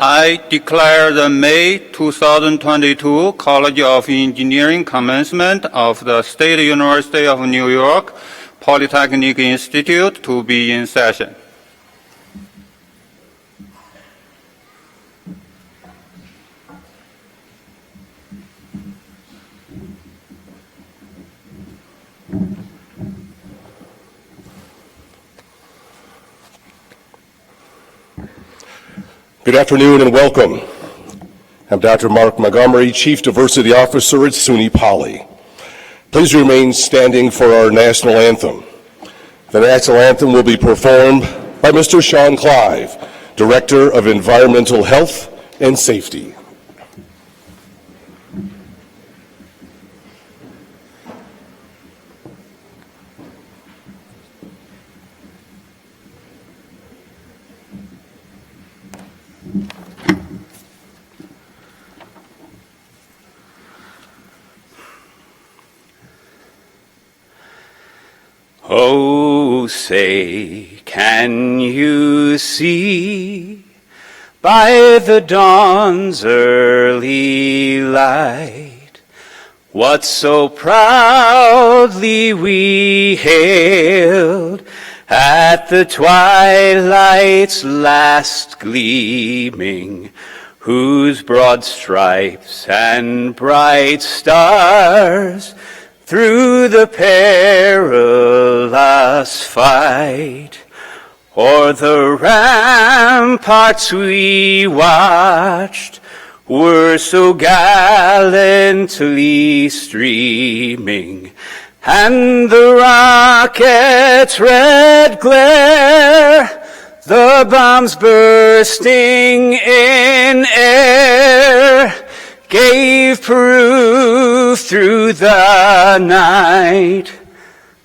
I declare the May 2022 College of Engineering commencement of the State University of New York Polytechnic Institute to be in session. Good afternoon and welcome. I'm Dr. Mark Montgomery, Chief Diversity Officer at SUNY Poly. Please remain standing for our national anthem. The national anthem will be performed by Mr. Sean Clive, Director of Environmental Health and Safety. Oh, say, can you see by the dawn's early light what so proudly we hailed at the twilight's last gleaming, whose broad stripes and bright stars through the perilous fight o'er the ramparts we watched were so gallantly streaming, and the rocket's red glare, the bombs bursting in air, gave proof through the night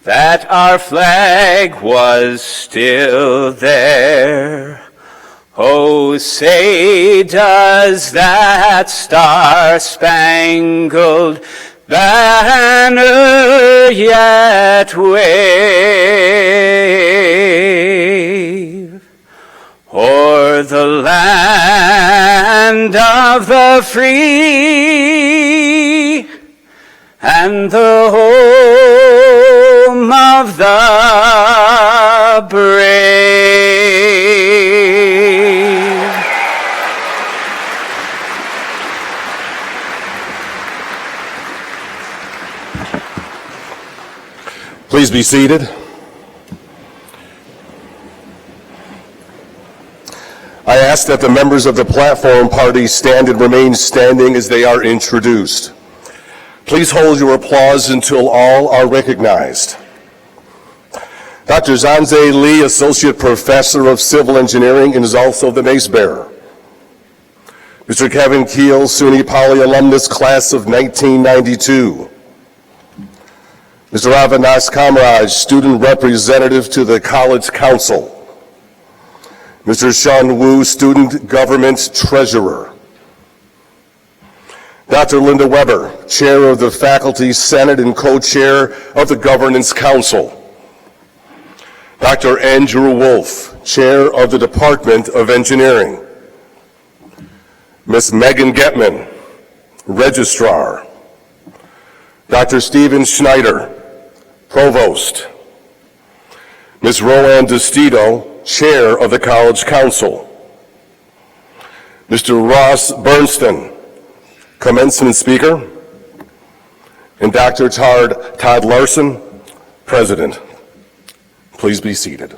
that our flag was still there. Oh, say, does that star-spangled banner yet wave o'er the land of the free and the home of the brave? Please be seated. I ask that the members of the platform party stand and remain standing as they are introduced. Please hold your applause until all are recognized. Dr. Zanze Lee, Associate Professor of Civil Engineering and is also the mace bearer. Mr. Kevin Keel, SUNY Poly alumnus, class of 1992. Mr. Avinash Kamraj, Student Representative to the College Council. Mr. Sean Wu, Student Government Treasurer. Dr. Linda Weber, Chair of the Faculty Senate and Co-Chair of the Governance Council. Dr. Andrew Wolf, Chair of the Department of Engineering. Ms. Megan Getman, Registrar. Dr. Stephen Schneider, Provost. Ms. Roanne DeStito, Chair of the College Council. Mr. Ross Bernstein, Commencement Speaker, and Dr. Todd Larson, President. Please be seated.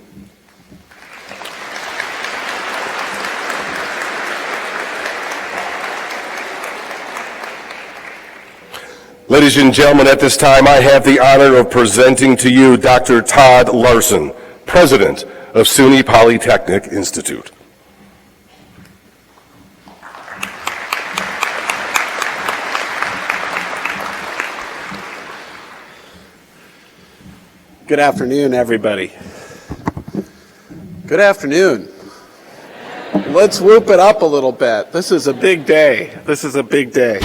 Ladies and gentlemen, at this time I have the honor of presenting to you Dr. Todd Larson, President of SUNY Polytechnic Institute. Good afternoon, everybody. Good afternoon. Let's whoop it up a little bit. This is a big day. This is a big day.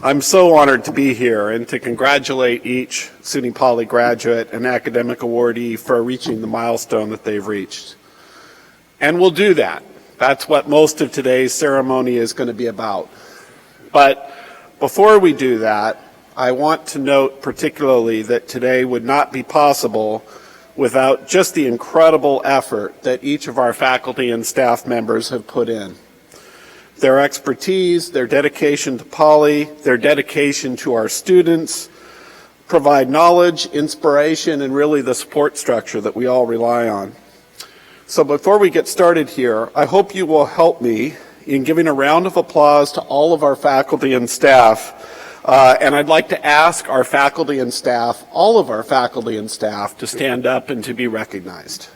I'm so honored to be here and to congratulate each SUNY Poly graduate and academic awardee for reaching the milestone that they've reached. And we'll do that. That's what most of today's ceremony is going to be about. But before we do that, I want to note particularly that today would not be possible without just the incredible effort that each of our faculty and staff members have put in. Their expertise, their dedication to Poly, their dedication to our students provide knowledge, inspiration, and really the support structure that we all rely on. So before we get started here, I hope you will help me in giving a round of applause to all of our faculty and staff. And I'd like to ask our faculty and staff, all of our faculty and staff, to stand up and to be recognized.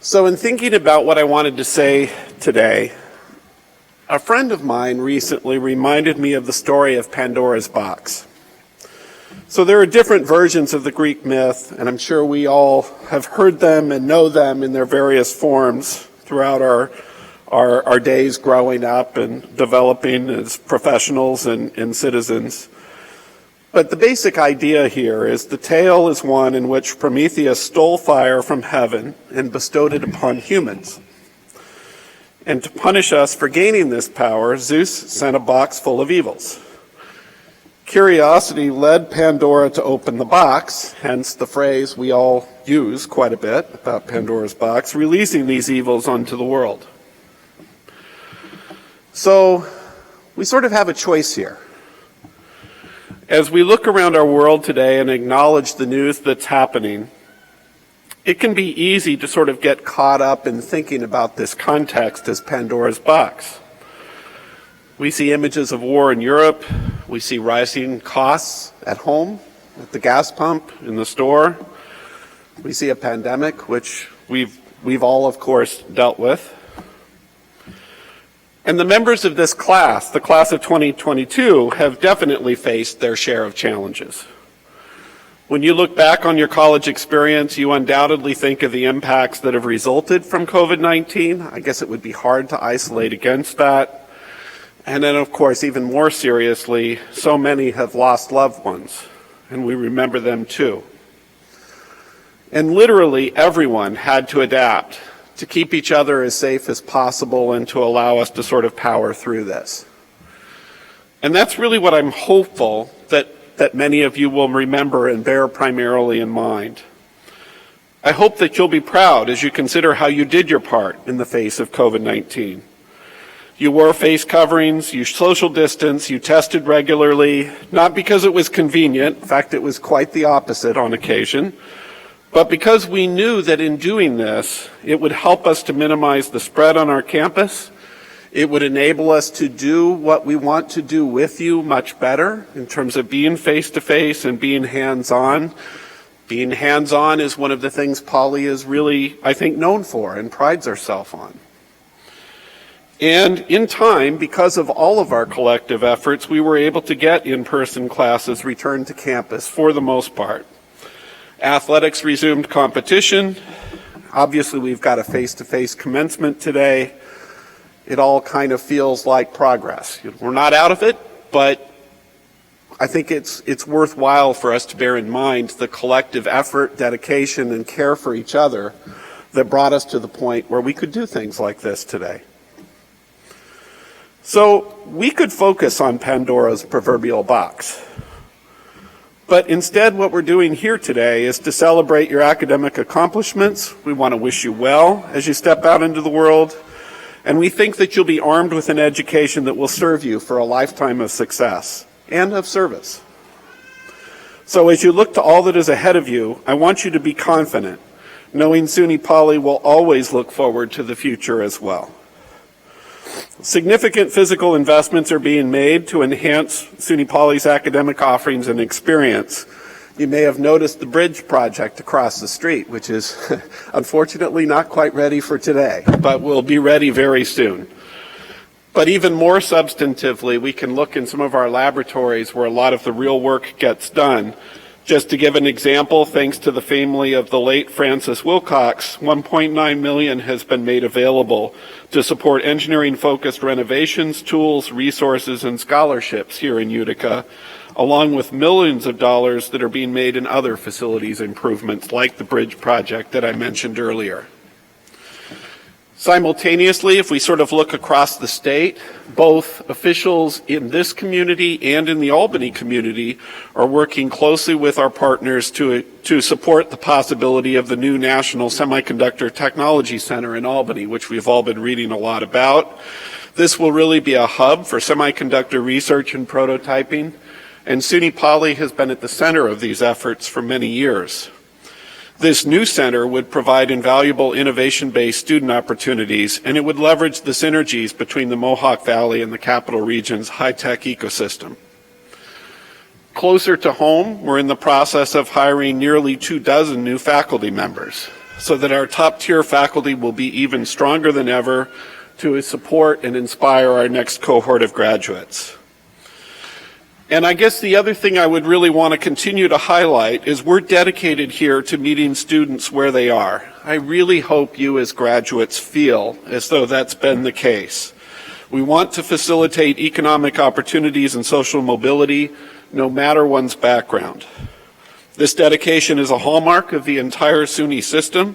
So in thinking about what I wanted to say today, a friend of mine recently reminded me of the story of Pandora's box. So there are different versions of the Greek myth, and I'm sure we all have heard them and know them in their various forms throughout our days growing up and developing as professionals and citizens. But the basic idea here is the tale is one in which Prometheus stole fire from heaven and bestowed it upon humans. And to punish us for gaining this power, Zeus sent a box full of evils. Curiosity led Pandora to open the box, hence the phrase we all use quite a bit about Pandora's box, releasing these evils onto the world. So we sort of have a choice here. As we look around our world today and acknowledge the news that's happening, it can be easy to sort of get caught up in thinking about this context as Pandora's box. We see images of war in Europe. We see rising costs at home, at the gas pump, in the store. We see a pandemic, which we've all, of course, dealt with. And the members of this class, the class of 2022, have definitely faced their share of challenges. When you look back on your college experience, you undoubtedly think of the impacts that have resulted from COVID-19. I guess it would be hard to isolate against that. And then, of course, even more seriously, so many have lost loved ones, and we remember them too. And literally everyone had to adapt to keep each other as safe as possible and to allow us to sort of power through this. And that's really what I'm hopeful that many of you will remember and bear primarily in mind. I hope that you'll be proud as you consider how you did your part in the face of COVID-19. You wore face coverings, you social distance, you tested regularly, not because it was convenient, in fact it was quite the opposite on occasion, but because we knew that in doing this, it would help us to minimize the spread on our campus. It would enable us to do what we want to do with you much better in terms of being face-to-face and being hands-on. Being hands-on is one of the things Poly is really, I think, known for and prides ourselves on. And in time, because of all of our collective efforts, we were able to get in-person classes returned to campus for the most part. Athletics resumed competition. Obviously, we've got a face-to-face commencement today. It all kind of feels like progress. We're not out of it, but I think it's worthwhile for us to bear in mind the collective effort, dedication, and care for each other that brought us to the point where we could do things like this today. So we could focus on Pandora's proverbial box. But instead, what we're doing here today is to celebrate your academic accomplishments. We want to wish you well as you step out into the world. And we think that you'll be armed with an education that will serve you for a lifetime of success and of service. So as you look to all that is ahead of you, I want you to be confident, knowing SUNY Poly will always look forward to the future as well. Significant physical investments are being made to enhance SUNY Poly's academic offerings and experience. You may have noticed the bridge project across the street, which is unfortunately not quite ready for today, but will be ready very soon. But even more substantively, we can look in some of our laboratories where a lot of the real work gets done Just to give an example, thanks to the family of the late Francis Wilcox, $1.9 million has been made available to support engineering-focused renovations, tools, resources, and scholarships here in Utica, along with millions of dollars that are being made in other facilities improvements like the bridge project that I mentioned earlier. Simultaneously, if we sort of look across the state, both officials in this community and in the Albany community are working closely with our partners to support the possibility of the new National Semiconductor Technology Center in Albany, which we've all been reading a lot about. This will really be a hub for semiconductor research and prototyping, and SUNY Poly has been at the center of these efforts for many years. This new center would provide invaluable innovation-based student opportunities, and it would leverage the synergies between the Mohawk Valley and the Capital Region's high-tech ecosystem. Closer to home, we're in the process of hiring nearly 24 new faculty members, so that our top-tier faculty will be even stronger than ever to support and inspire our next cohort of graduates. And I guess the other thing I would really want to continue to highlight is we're dedicated here to meeting students where they are. I really hope you as graduates feel as though that's been the case. We want to facilitate economic opportunities and social mobility no matter one's background. This dedication is a hallmark of the entire SUNY system,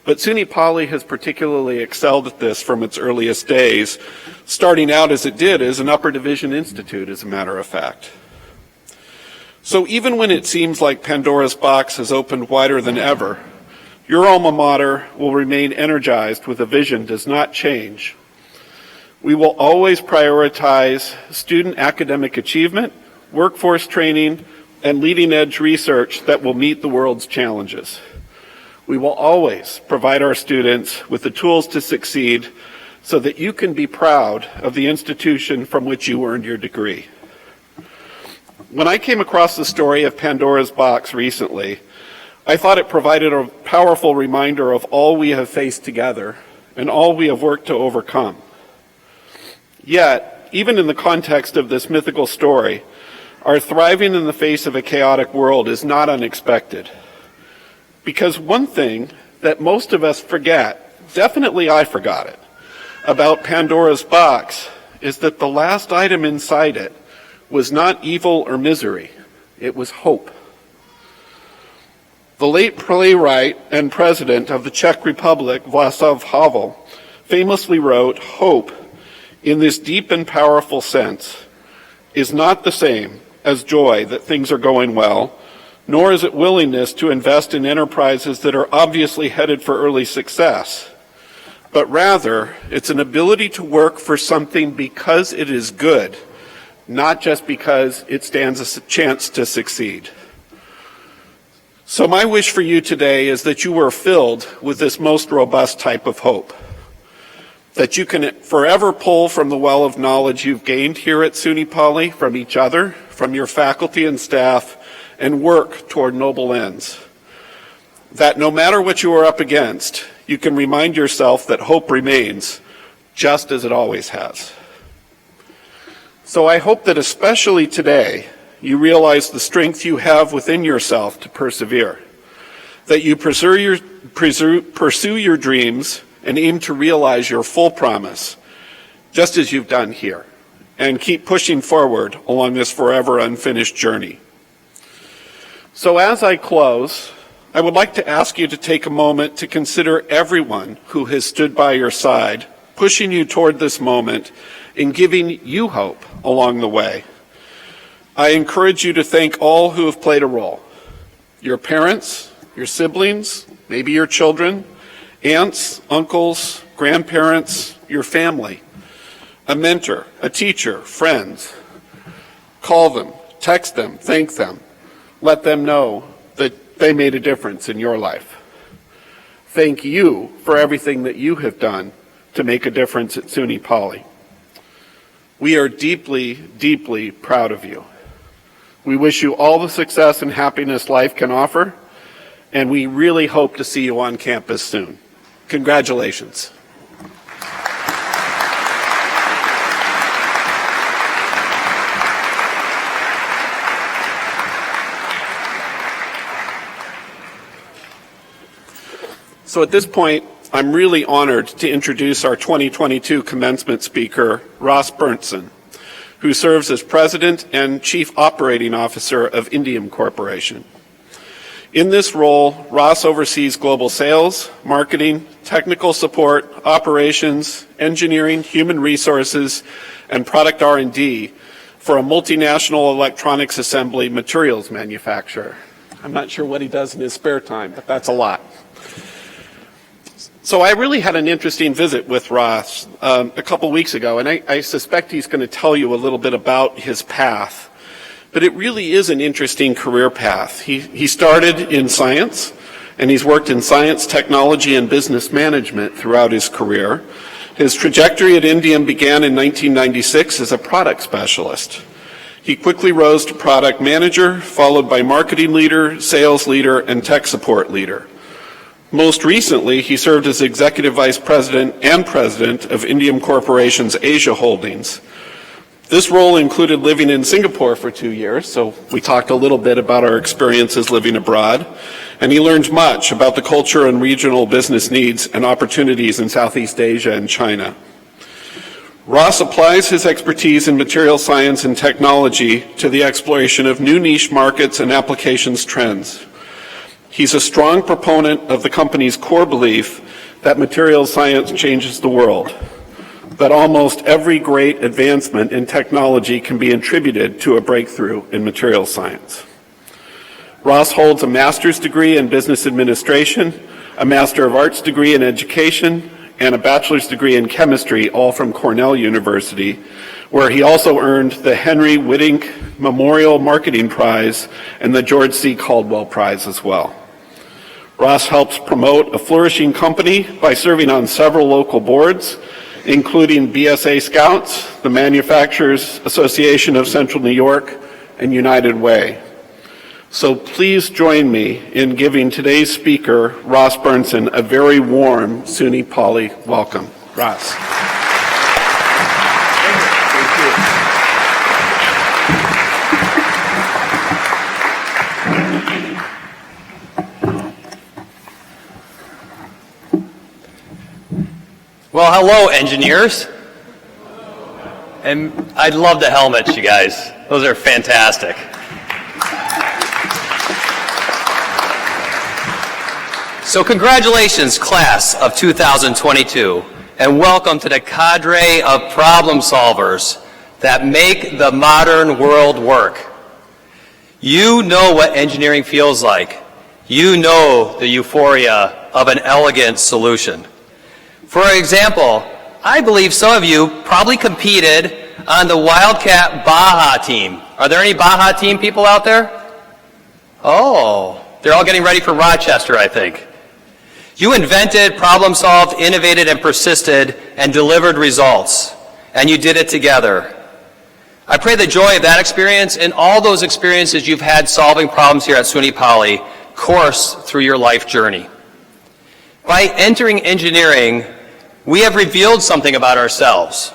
but SUNY Poly has particularly excelled at this from its earliest days, starting out as it did as an upper division institute, as a matter of fact. So even when it seems like Pandora's box has opened wider than ever, your alma mater will remain energized with a vision does not change. We will always prioritize student academic achievement, workforce training, and leading-edge research that will meet the world's challenges. We will always provide our students with the tools to succeed so that you can be proud of the institution from which you earned your degree. When I came across the story of Pandora's box recently, I thought it provided a powerful reminder of all we have faced together and all we have worked to overcome. Yet, even in the context of this mythical story, our thriving in the face of a chaotic world is not unexpected. Because one thing that most of us forget, definitely I forgot it, about Pandora's box is that the last item inside it was not evil or misery, it was hope. The late playwright and president of the Czech Republic, Václav Havel, famously wrote, "Hope, in this deep and powerful sense, is not the same as joy that things are going well, nor is it willingness to invest in enterprises that are obviously headed for early success, but rather it's an ability to work for something because it is good, not just because it stands a chance to succeed." So my wish for you today is that you are filled with this most robust type of hope, that you can forever pull from the well of knowledge you've gained here at SUNY Poly, from each other, from your faculty and staff, and work toward noble ends. That no matter what you are up against, you can remind yourself that hope remains, just as it always has. So I hope that especially today, you realize the strength you have within yourself to persevere, that you pursue your dreams and aim to realize your full promise, just as you've done here, and keep pushing forward along this forever unfinished journey. So as I close, I would like to ask you to take a moment to consider everyone who has stood by your side, pushing you toward this moment and giving you hope along the way. I encourage you to thank all who have played a role. Your parents, your siblings, maybe your children, aunts, uncles, grandparents, your family, a mentor, a teacher, friends. Call them, text them, thank them. Let them know that they made a difference in your life. Thank you for everything that you have done to make a difference at SUNY Poly. We are deeply, deeply proud of you. We wish you all the success and happiness life can offer, and we really hope to see you on campus soon. Congratulations. So at this point, I'm really honored to introduce our 2022 commencement speaker, Ross Berntsen, who serves as President and Chief Operating Officer of Indium Corporation. In this role, Ross oversees global sales, marketing, technical support, operations, engineering, human resources, and product R&D for a multinational electronics assembly materials manufacturer. I'm not sure what he does in his spare time, but that's a lot. So I really had an interesting visit with Ross a couple weeks ago, and I suspect he's going to tell you a little bit about his path. But it really is an interesting career path. He started in science, and he's worked in science, technology, and business management throughout his career. His trajectory at Indium began in 1996 as a product specialist. He quickly rose to product manager, followed by marketing leader, sales leader, and tech support leader. Most recently, he served as Executive Vice President and President of Indium Corporation's Asia Holdings. This role included living in Singapore for 2 years, so we talked a little bit about our experiences living abroad, and he learned much about the culture and regional business needs and opportunities in Southeast Asia and China. Ross applies his expertise in material science and technology to the exploration of new niche markets and applications trends. He's a strong proponent of the company's core belief that materials science changes the world, that almost every great advancement in technology can be attributed to a breakthrough in materials science. Ross holds a master's degree in business administration, a Master of Arts degree in education, and a bachelor's degree in chemistry, all from Cornell University, where he also earned the Henry Wittink Memorial Marketing Prize and the George C. Caldwell Prize as well. Ross helps promote a flourishing company by serving on several local boards, including BSA Scouts, the Manufacturers Association of Central New York, and United Way. So please join me in giving today's speaker, Ross Berntsen, a very warm SUNY Poly welcome. Ross. Well, hello, engineers. And I love the helmets, you guys. Those are fantastic. So congratulations, class of 2022, and welcome to the cadre of problem solvers that make the modern world work. You know what engineering feels like. You know the euphoria of an elegant solution. For example, I believe some of you probably competed on the Wildcat Baja team. Are there any Baja team people out there? Oh, they're all getting ready for Rochester, I think. You invented, problem solved, innovated, and persisted, and delivered results. And you did it together. I pray the joy of that experience and all those experiences you've had solving problems here at SUNY Poly course through your life journey. By entering engineering, we have revealed something about ourselves.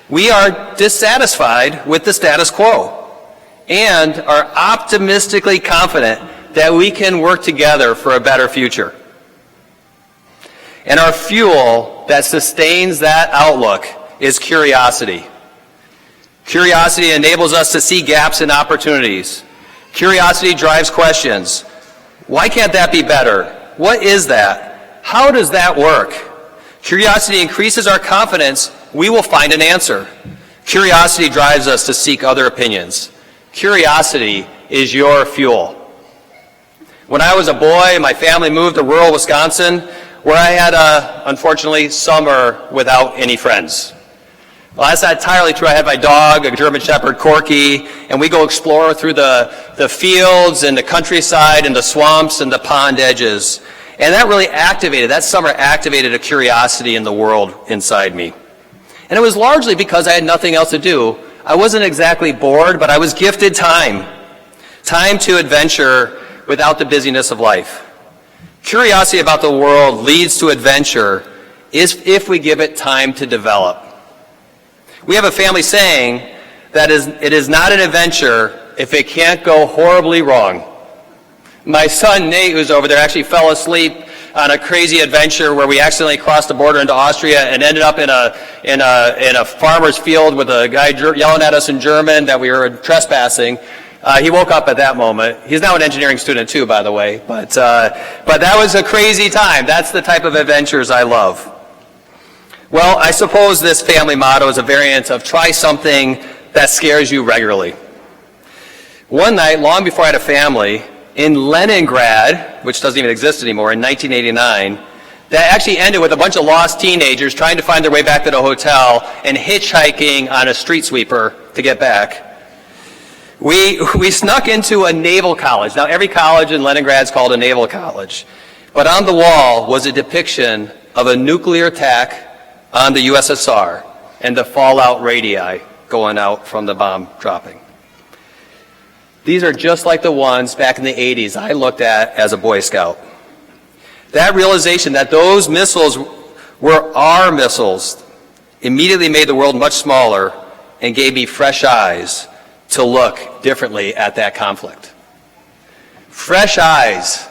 We are dissatisfied with the status quo and are optimistically confident that we can work together for a better future. And our fuel that sustains that outlook is curiosity. Curiosity enables us to see gaps in opportunities. Curiosity drives questions. Why can't that be better? What is that? How does that work? Curiosity increases our confidence we will find an answer. Curiosity drives us to seek other opinions. Curiosity is your fuel. When I was a boy, my family moved to rural Wisconsin, where I had unfortunately, summer without any friends. Well, that's not entirely true. I had my dog, a German Shepherd, Corky, and we go explore through the fields and the countryside and the swamps and the pond edges. And that summer activated a curiosity in the world inside me. And it was largely because I had nothing else to do. I wasn't exactly bored, but I was gifted time. Time to adventure without the busyness of life. Curiosity about the world leads to adventure if we give it time to develop. We have a family saying that it is not an adventure if it can't go horribly wrong. My son Nate, who's over there, actually fell asleep on a crazy adventure where we accidentally crossed the border into Austria and ended up in a farmer's field with a guy yelling at us in German that we were trespassing. He woke up at that moment. He's now an engineering student too, by the way. But that was a crazy time. That's the type of adventures I love. Well, I suppose this family motto is a variant of try something that scares you regularly. One night, long before I had a family, in Leningrad, which doesn't even exist anymore, in 1989, that actually ended with a bunch of lost teenagers trying to find their way back to the hotel and hitchhiking on a street sweeper to get back. We snuck into a naval college. Now, every college in Leningrad is called a naval college. But on the wall was a depiction of a nuclear attack on the USSR and the fallout radii going out from the bomb dropping. These are just like the ones back in the 80s I looked at as a Boy Scout. That realization that those missiles were our missiles immediately made the world much smaller and gave me fresh eyes to look differently at that conflict. Fresh eyes,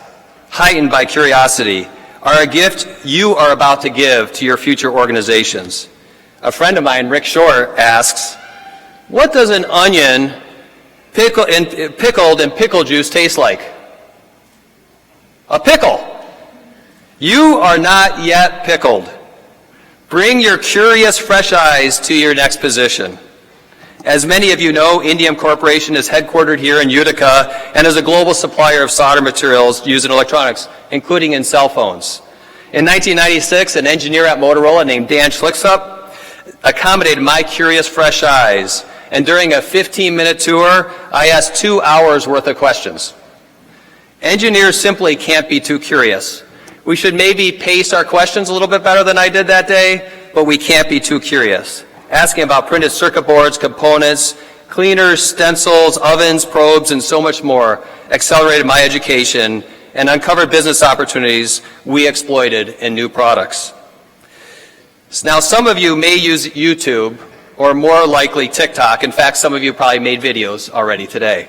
heightened by curiosity, are a gift you are about to give to your future organizations. A friend of mine, Rick Shore, asks, what does an onion pickled in pickle juice taste like? A pickle. You are not yet pickled. Bring your curious, fresh eyes to your next position. As many of you know, Indium Corporation is headquartered here in Utica and is a global supplier of solder materials used in electronics, including in cell phones. In 1996, an engineer at Motorola named Dan Schlicksup accommodated my curious, fresh eyes, and during a 15-minute tour, I asked 2 hours worth of questions. Engineers simply can't be too curious. We should maybe pace our questions a little bit better than I did that day, but we can't be too curious. Asking about printed circuit boards, components, cleaners, stencils, ovens, probes, and so much more accelerated my education and uncovered business opportunities we exploited in new products. Now, some of you may use YouTube or more likely TikTok. In fact, some of you probably made videos already today.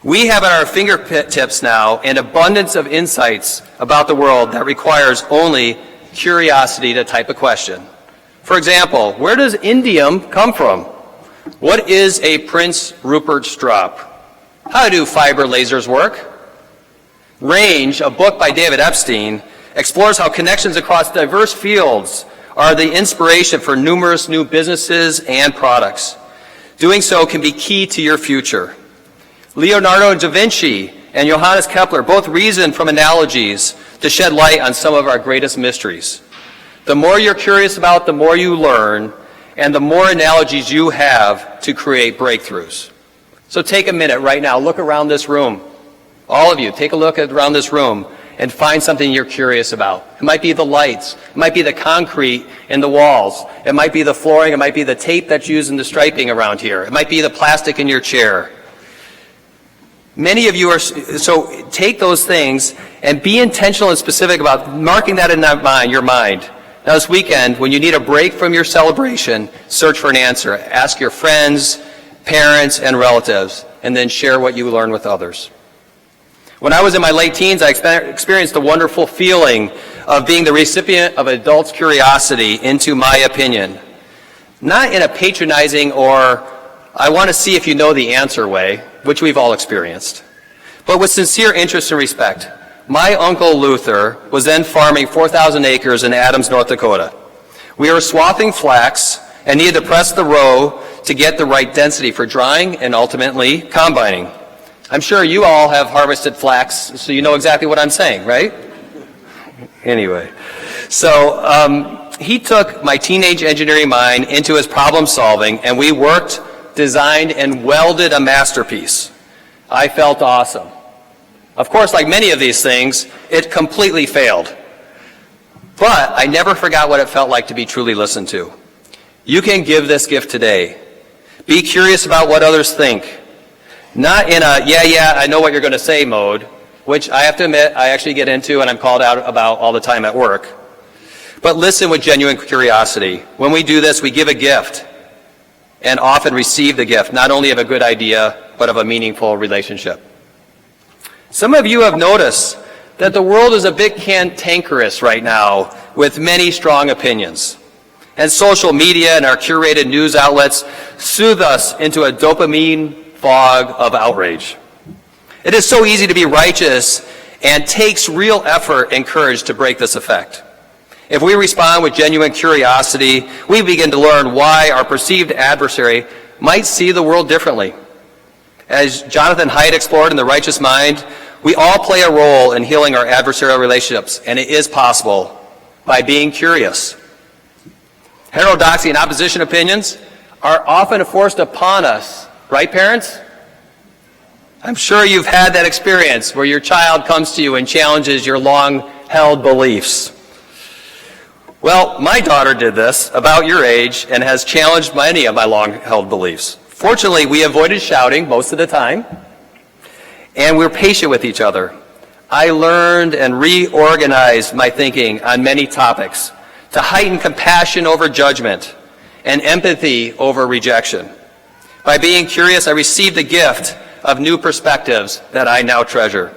We have at our fingertips now an abundance of insights about the world that requires only curiosity to type a question. For example, where does indium come from? What is a Prince Rupert strop? How do fiber lasers work? Range, a book by David Epstein, explores how connections across diverse fields are the inspiration for numerous new businesses and products. Doing so can be key to your future. Leonardo da Vinci and Johannes Kepler both reasoned from analogies to shed light on some of our greatest mysteries. The more you're curious about, the more you learn, and the more analogies you have to create breakthroughs. So take a minute right now, look around this room. All of you, take a look around this room and find something you're curious about. It might be the lights, it might be the concrete in the walls, it might be the flooring, it might be the tape that's used in the striping around here, it might be the plastic in your chair. Many of you are, so take those things and be intentional and specific about marking that in your mind. Now this weekend, when you need a break from your celebration, search for an answer. Ask your friends, parents, and relatives, and then share what you learn with others. When I was in my late teens, I experienced the wonderful feeling of being the recipient of adults' curiosity into my opinion. Not in a patronizing or I want to see if you know the answer way, which we've all experienced, but with sincere interest and respect. My uncle Luther was then farming 4,000 acres in Adams, North Dakota. We were swathing flax and needed to press the row to get the right density for drying and ultimately combining. I'm sure you all have harvested flax, so you know exactly what I'm saying, right? Anyway, so he took my teenage engineering mind into his problem solving, and we worked, designed, and welded a masterpiece. I felt awesome. Of course, like many of these things, it completely failed. But I never forgot what it felt like to be truly listened to. You can give this gift today. Be curious about what others think. Not in a, yeah, I know what you're going to say mode, which I have to admit I actually get into and I'm called out about all the time at work. But listen with genuine curiosity. When we do this, we give a gift and often receive the gift, not only of a good idea, but of a meaningful relationship. Some of you have noticed that the world is a bit cantankerous right now with many strong opinions. And social media and our curated news outlets soothe us into a dopamine fog of outrage. It is so easy to be righteous and takes real effort and courage to break this effect. If we respond with genuine curiosity, we begin to learn why our perceived adversary might see the world differently. As Jonathan Haidt explored in The Righteous Mind, we all play a role in healing our adversarial relationships, and it is possible by being curious. Heterodoxy and opposition opinions are often forced upon us, right, parents? I'm sure you've had that experience where your child comes to you and challenges your long-held beliefs. Well, my daughter did this about your age and has challenged many of my long-held beliefs. Fortunately, we avoided shouting most of the time, and we're patient with each other. I learned and reorganized my thinking on many topics to heighten compassion over judgment and empathy over rejection. By being curious, I received the gift of new perspectives that I now treasure.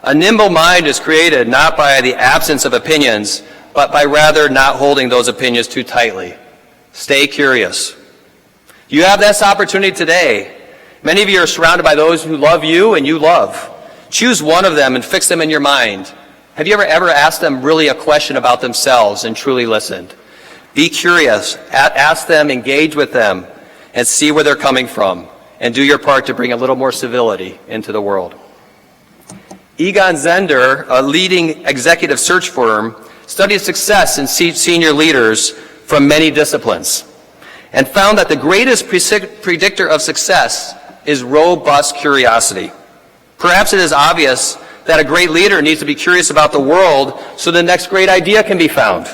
A nimble mind is created not by the absence of opinions, but by rather not holding those opinions too tightly. Stay curious. You have this opportunity today. Many of you are surrounded by those who love you and you love. Choose one of them and fix them in your mind. Have you ever asked them really a question about themselves and truly listened? Be curious. Ask them, engage with them, and see where they're coming from, and do your part to bring a little more civility into the world. Egon Zehnder, a leading executive search firm, studied success in senior leaders from many disciplines and found that the greatest predictor of success is robust curiosity. Perhaps it is obvious that a great leader needs to be curious about the world so the next great idea can be found.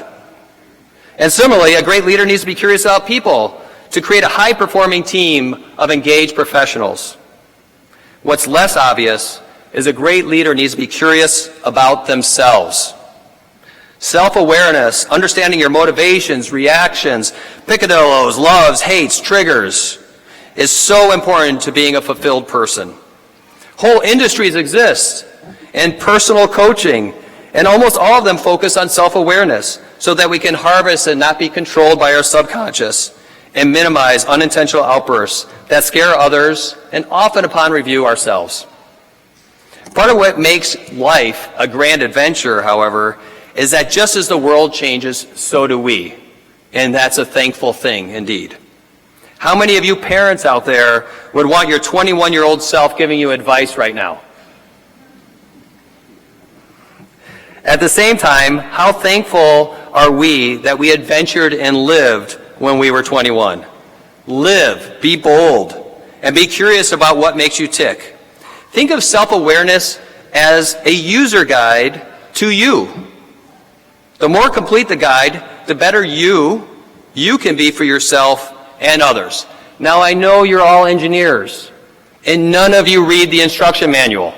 And similarly, a great leader needs to be curious about people to create a high-performing team of engaged professionals. What's less obvious is a great leader needs to be curious about themselves. Self-awareness, understanding your motivations, reactions, picadillos, loves, hates, triggers, is so important to being a fulfilled person. Whole industries exist in personal coaching, and almost all of them focus on self-awareness so that we can harvest and not be controlled by our subconscious and minimize unintentional outbursts that scare others and often upon review ourselves. Part of what makes life a grand adventure, however, is that just as the world changes, so do we. And that's a thankful thing indeed. How many of you parents out there would want your 21-year-old self giving you advice right now? At the same time, how thankful are we that we adventured and lived when we were 21? Live, be bold, and be curious about what makes you tick. Think of self-awareness as a user guide to you. The more complete the guide, the better you can be for yourself and others. Now, I know you're all engineers, and none of you read the instruction manual.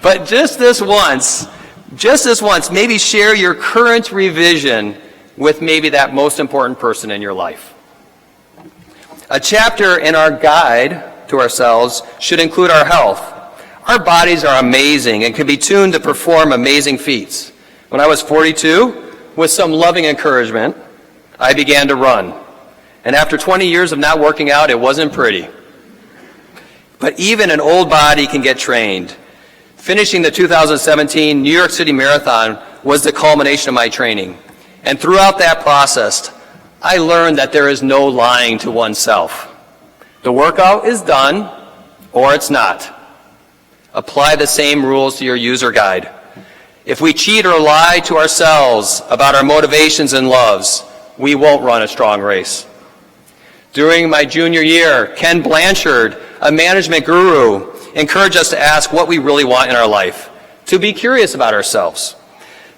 But just this once, maybe share your current revision with maybe that most important person in your life. A chapter in our guide to ourselves should include our health. Our bodies are amazing and can be tuned to perform amazing feats. When I was 42, with some loving encouragement, I began to run. And after 20 years of not working out, it wasn't pretty. But even an old body can get trained. Finishing the 2017 New York City Marathon was the culmination of my training. And throughout that process, I learned that there is no lying to oneself. The workout is done, or it's not. Apply the same rules to your user guide. If we cheat or lie to ourselves about our motivations and loves, we won't run a strong race. During my junior year, Ken Blanchard, a management guru, encouraged us to ask what we really want in our life, to be curious about ourselves,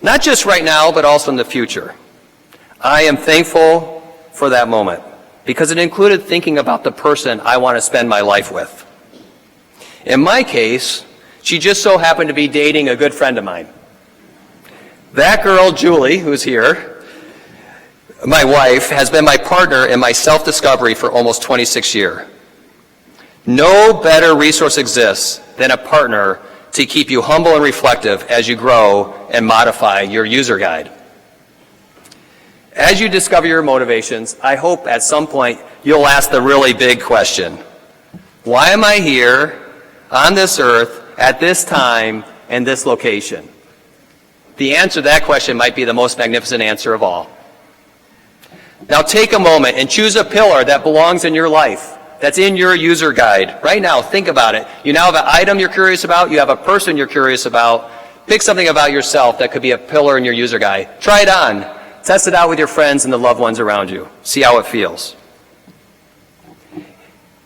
not just right now, but also in the future. I am thankful for that moment because it included thinking about the person I want to spend my life with. In my case, she just so happened to be dating a good friend of mine. That girl, Julie, who's here, my wife, has been my partner in my self-discovery for almost 26 years. No better resource exists than a partner to keep you humble and reflective as you grow and modify your user guide. As you discover your motivations, I hope at some point you'll ask the really big question: why am I here on this earth at this time and this location? The answer to that question might be the most magnificent answer of all. Now take a moment and choose a pillar that belongs in your life, that's in your user guide. Right now, think about it. You now have an item you're curious about, you have a person you're curious about. Pick something about yourself that could be a pillar in your user guide. Try it on. Test it out with your friends and the loved ones around you. See how it feels.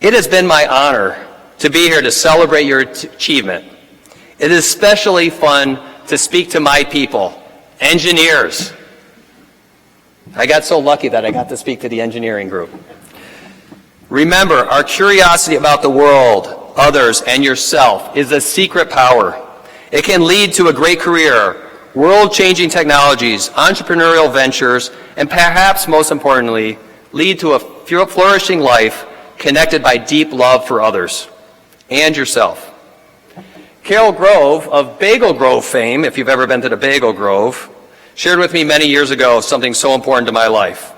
It has been my honor to be here to celebrate your achievement. It is especially fun to speak to my people, engineers. I got so lucky that I got to speak to the engineering group. Remember, our curiosity about the world, others, and yourself is a secret power. It can lead to a great career, world-changing technologies, entrepreneurial ventures, and perhaps most importantly, lead to a flourishing life connected by deep love for others and yourself. Carol Grove of Bagel Grove fame, if you've ever been to the Bagel Grove, shared with me many years ago something so important to my life.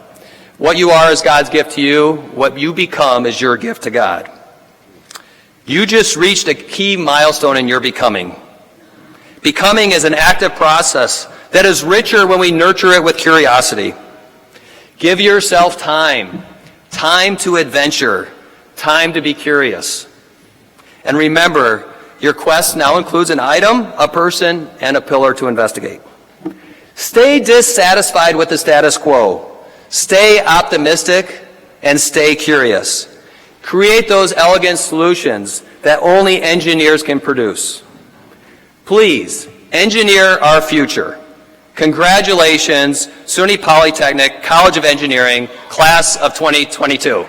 What you are is God's gift to you. What you become is your gift to God. You just reached a key milestone in your becoming. Becoming is an active process that is richer when we nurture it with curiosity. Give yourself time to adventure, time to be curious. And remember, your quest now includes an item, a person, and a pillar to investigate. Stay dissatisfied with the status quo. Stay optimistic and stay curious. Create those elegant solutions that only engineers can produce. Please, engineer our future. Congratulations, SUNY Polytechnic College of Engineering, class of 2022.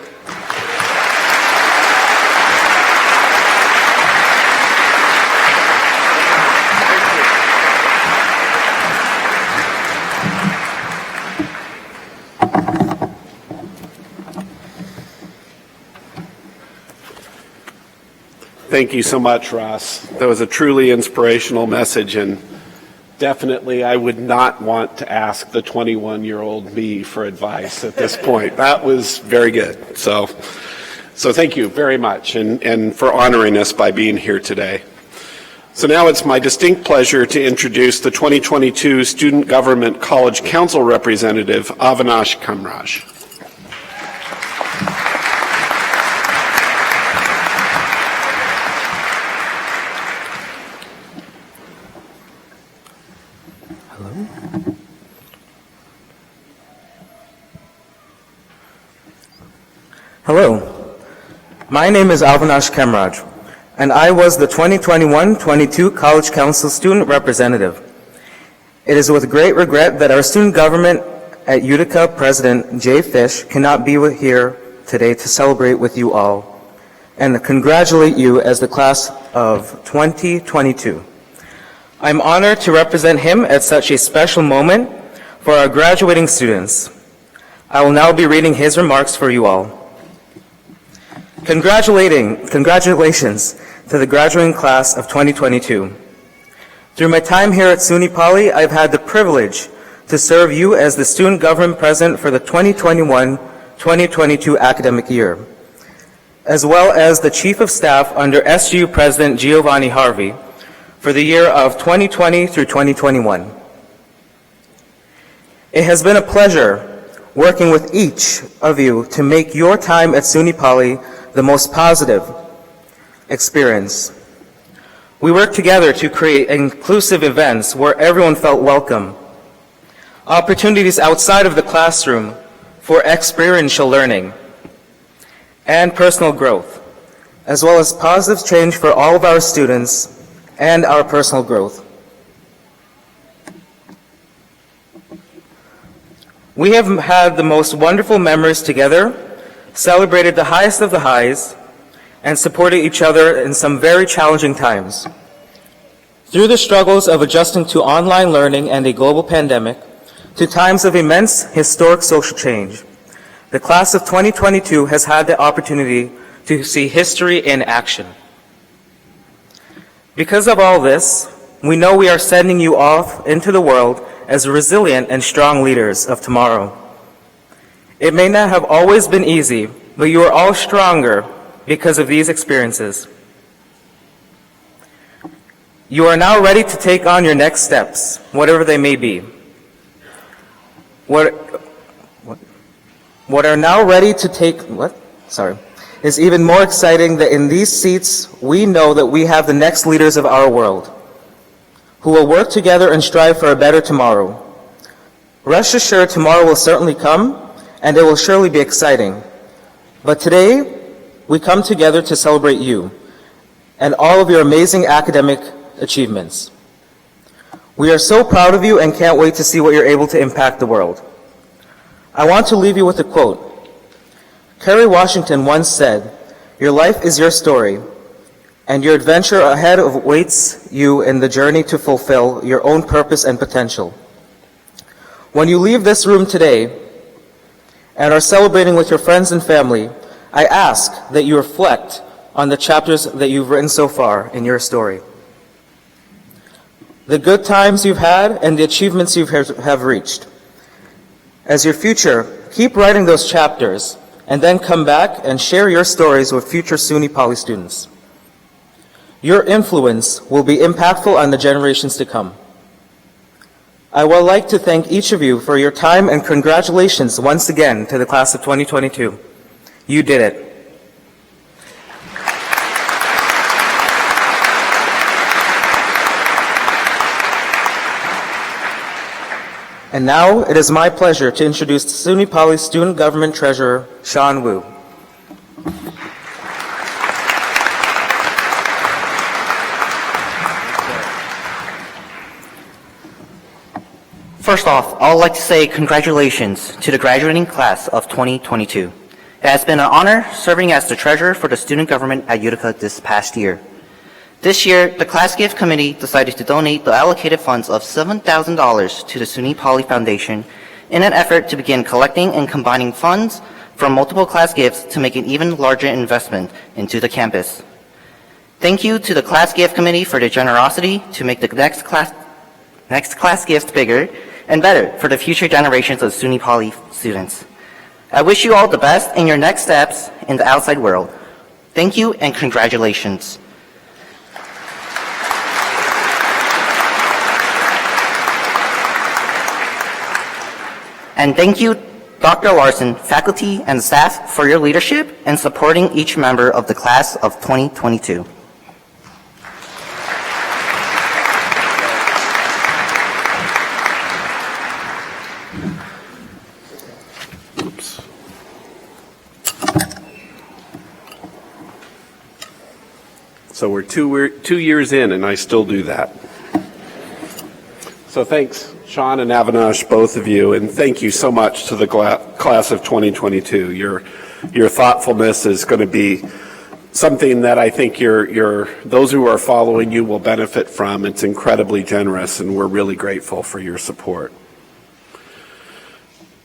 Thank you so much, Ross. That was a truly inspirational message, and definitely I would not want to ask the 21-year-old me for advice at this point. That was very good. So thank you very much, and for honoring us by being here today. So now it's my distinct pleasure to introduce the 2022 Student Government College Council Representative, Avinash Kamraj. Hello, my name is Avinash Kamraj, and I was the 2021-22 College Council Student Representative. It is with great regret that our student government at Utica President Jay Fish cannot be here today to celebrate with you all and congratulate you as the class of 2022. I'm honored to represent him at such a special moment for our graduating students. I will now be reading his remarks for you all. Congratulations to the graduating class of 2022. Through my time here at SUNY Poly, I've had the privilege to serve you as the student government president for the 2021-2022 academic year, as well as the chief of staff under SU President Giovanni Harvey for the year of 2020 through 2021. It has been a pleasure working with each of you to make your time at SUNY Poly the most positive experience. We worked together to create inclusive events where everyone felt welcome, opportunities outside of the classroom for experiential learning and personal growth, as well as positive change for all of our students and our personal growth. We have had the most wonderful memories together, celebrated the highest of the highs, and supported each other in some very challenging times. Through the struggles of adjusting to online learning and a global pandemic, to times of immense historic social change, the class of 2022 has had the opportunity to see history in action. Because of all this, we know we are sending you off into the world as resilient and strong leaders of tomorrow. It may not have always been easy, but you are all stronger because of these experiences. You are now ready to take on your next steps, whatever they may be. Is even more exciting that in these seats, we know that we have the next leaders of our world, who will work together and strive for a better tomorrow. Rest assured, tomorrow will certainly come, and it will surely be exciting. But today, we come together to celebrate you and all of your amazing academic achievements. We are so proud of you and can't wait to see what you're able to impact the world. I want to leave you with a quote. Kerry Washington once said, "Your life is your story, and your adventure ahead awaits you in the journey to fulfill your own purpose and potential." When you leave this room today and are celebrating with your friends and family, I ask that you reflect on the chapters that you've written so far in your story. The good times you've had and the achievements you have reached. As your future, keep writing those chapters and then come back and share your stories with future SUNY Poly students. Your influence will be impactful on the generations to come. I would like to thank each of you for your time and congratulations once again to the class of 2022. You did it. And now it is my pleasure to introduce SUNY Poly Student Government Treasurer, Sean Wu. First off, I would like to say congratulations to the graduating class of 2022. It has been an honor serving as the treasurer for the student government at Utica this past year. This year, the class gift committee decided to donate the allocated funds of $7,000 to the SUNY Poly Foundation in an effort to begin collecting and combining funds from multiple class gifts to make an even larger investment into the campus. Thank you to the class gift committee for their generosity to make the next class gift bigger and better for the future generations of SUNY Poly students. I wish you all the best in your next steps in the outside world. Thank you and congratulations. And thank you, Dr. Larson, faculty, and staff for your leadership and supporting each member of the class of 2022. So we're 2 years in, and I still do that. So thanks, Sean and Avinash, both of you, and thank you so much to the class of 2022. Your thoughtfulness is going to be something that I think those who are following you will benefit from. It's incredibly generous, and we're really grateful for your support.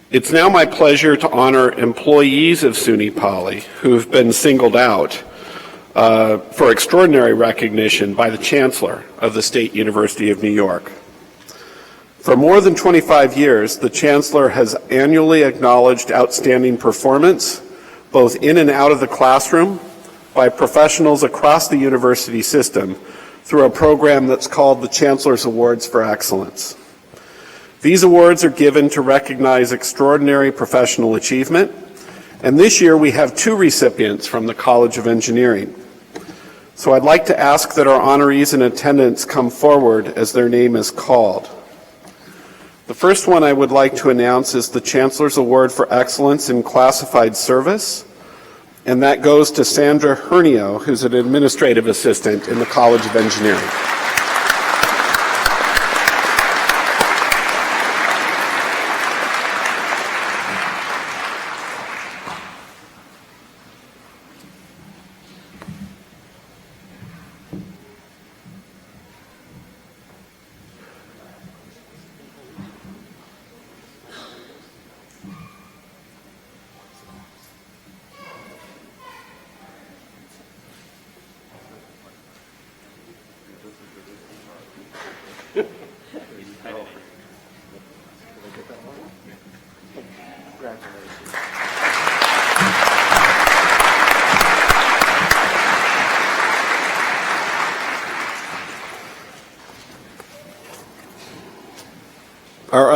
It's now my pleasure to honor employees of SUNY Poly who've been singled out for extraordinary recognition by the Chancellor of the State University of New York. For more than 25 years, the Chancellor has annually acknowledged outstanding performance, both in and out of the classroom, by professionals across the university system through a program that's called the Chancellor's Awards for Excellence. These awards are given to recognize extraordinary professional achievement, and this year we have 2 recipients from the College of Engineering. So I'd like to ask that our honorees in attendance come forward as their name is called. The first one I would like to announce is the Chancellor's Award for Excellence in Classified Service, and that goes to Sandra Hernio, who's an administrative assistant in the College of Engineering.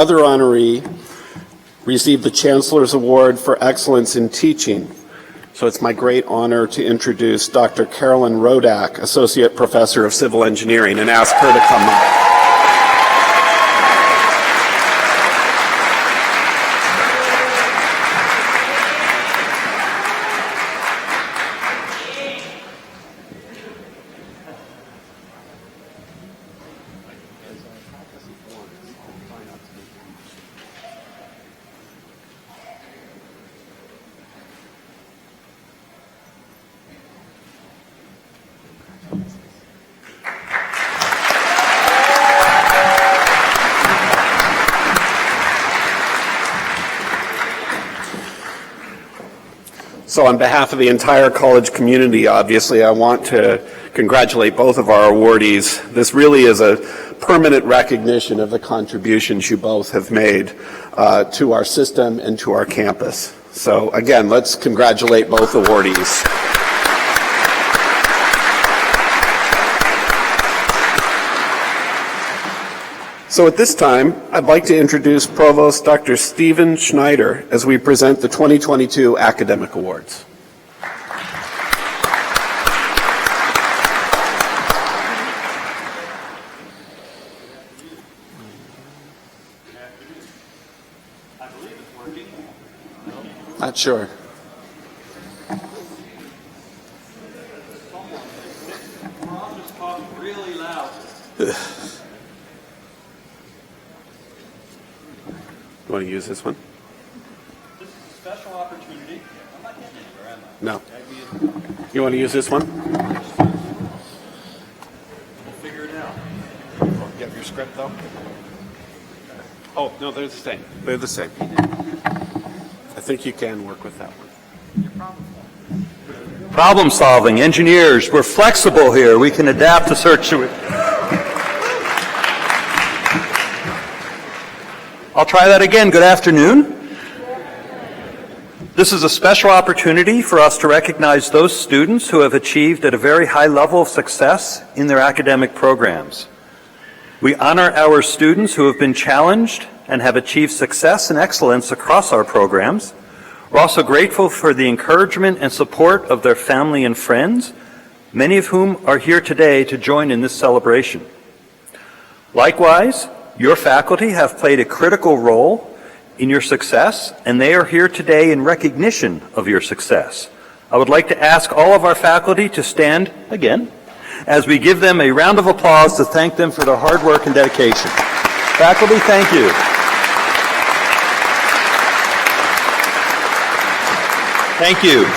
other honoree received the Chancellor's Award for Excellence in Teaching. So it's my great honor to introduce Dr. Carolyn Rodak, Associate Professor of Civil Engineering, and ask her to come up. So on behalf of the entire college community, obviously, I want to congratulate both of our awardees. This really is a permanent recognition of the contributions you both have made to our system and to our campus. So again, let's congratulate both awardees. So at this time, I'd like to introduce Provost Dr. Stephen Schneider as we present the 2022 Academic Awards. Not sure. Really loud. You want to use this one? This is a special opportunity. I'm not getting anywhere, am I? No. You want to use this one? We'll figure it out. You have your script, though? Oh, no, they're the same. They're the same. I think you can work with that one. Problem solving, engineers, we're flexible here. We can adapt to search. I'll try that again. Good afternoon. This is a special opportunity for us to recognize those students who have achieved at a very high level of success in their academic programs. We honor our students who have been challenged and have achieved success and excellence across our programs. We're also grateful for the encouragement and support of their family and friends, many of whom are here today to join in this celebration. Likewise, your faculty have played a critical role in your success, and they are here today in recognition of your success. I would like to ask all of our faculty to stand again as we give them a round of applause to thank them for their hard work and dedication. Faculty, thank you. Thank you.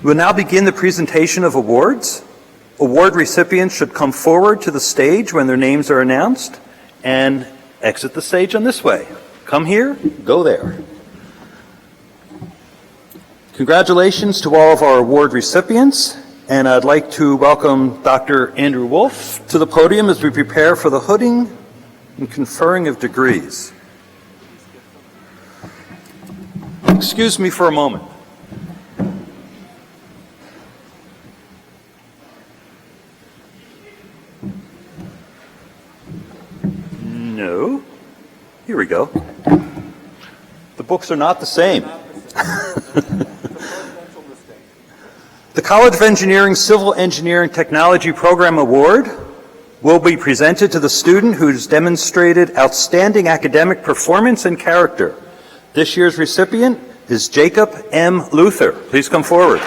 We'll now begin the presentation of awards. Award recipients should come forward to the stage when their names are announced and exit the stage on this way. Come here, go there. Congratulations to all of our award recipients, and I'd like to welcome Dr. Andrew Wolf to the podium as we prepare for the hooding and conferring of degrees. Excuse me for a moment. No. Here we go. The books are not the same. The College of Engineering Civil Engineering Technology Program Award will be presented to the student who has demonstrated outstanding academic performance and character. This year's recipient is Jacob M. Luther. Please come forward.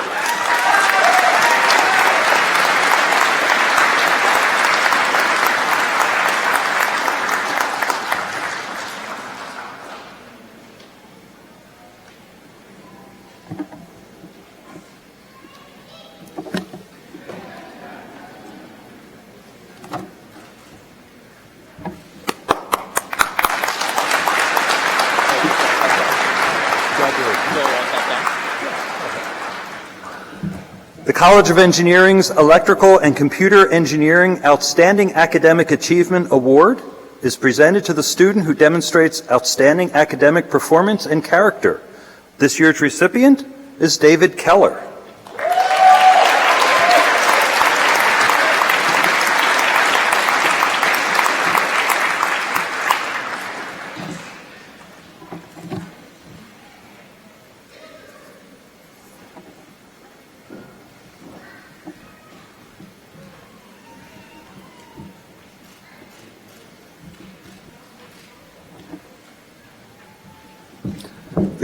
The College of Engineering's Electrical and Computer Engineering Outstanding Academic Achievement Award is presented to the student who demonstrates outstanding academic performance and character. This year's recipient is David Keller.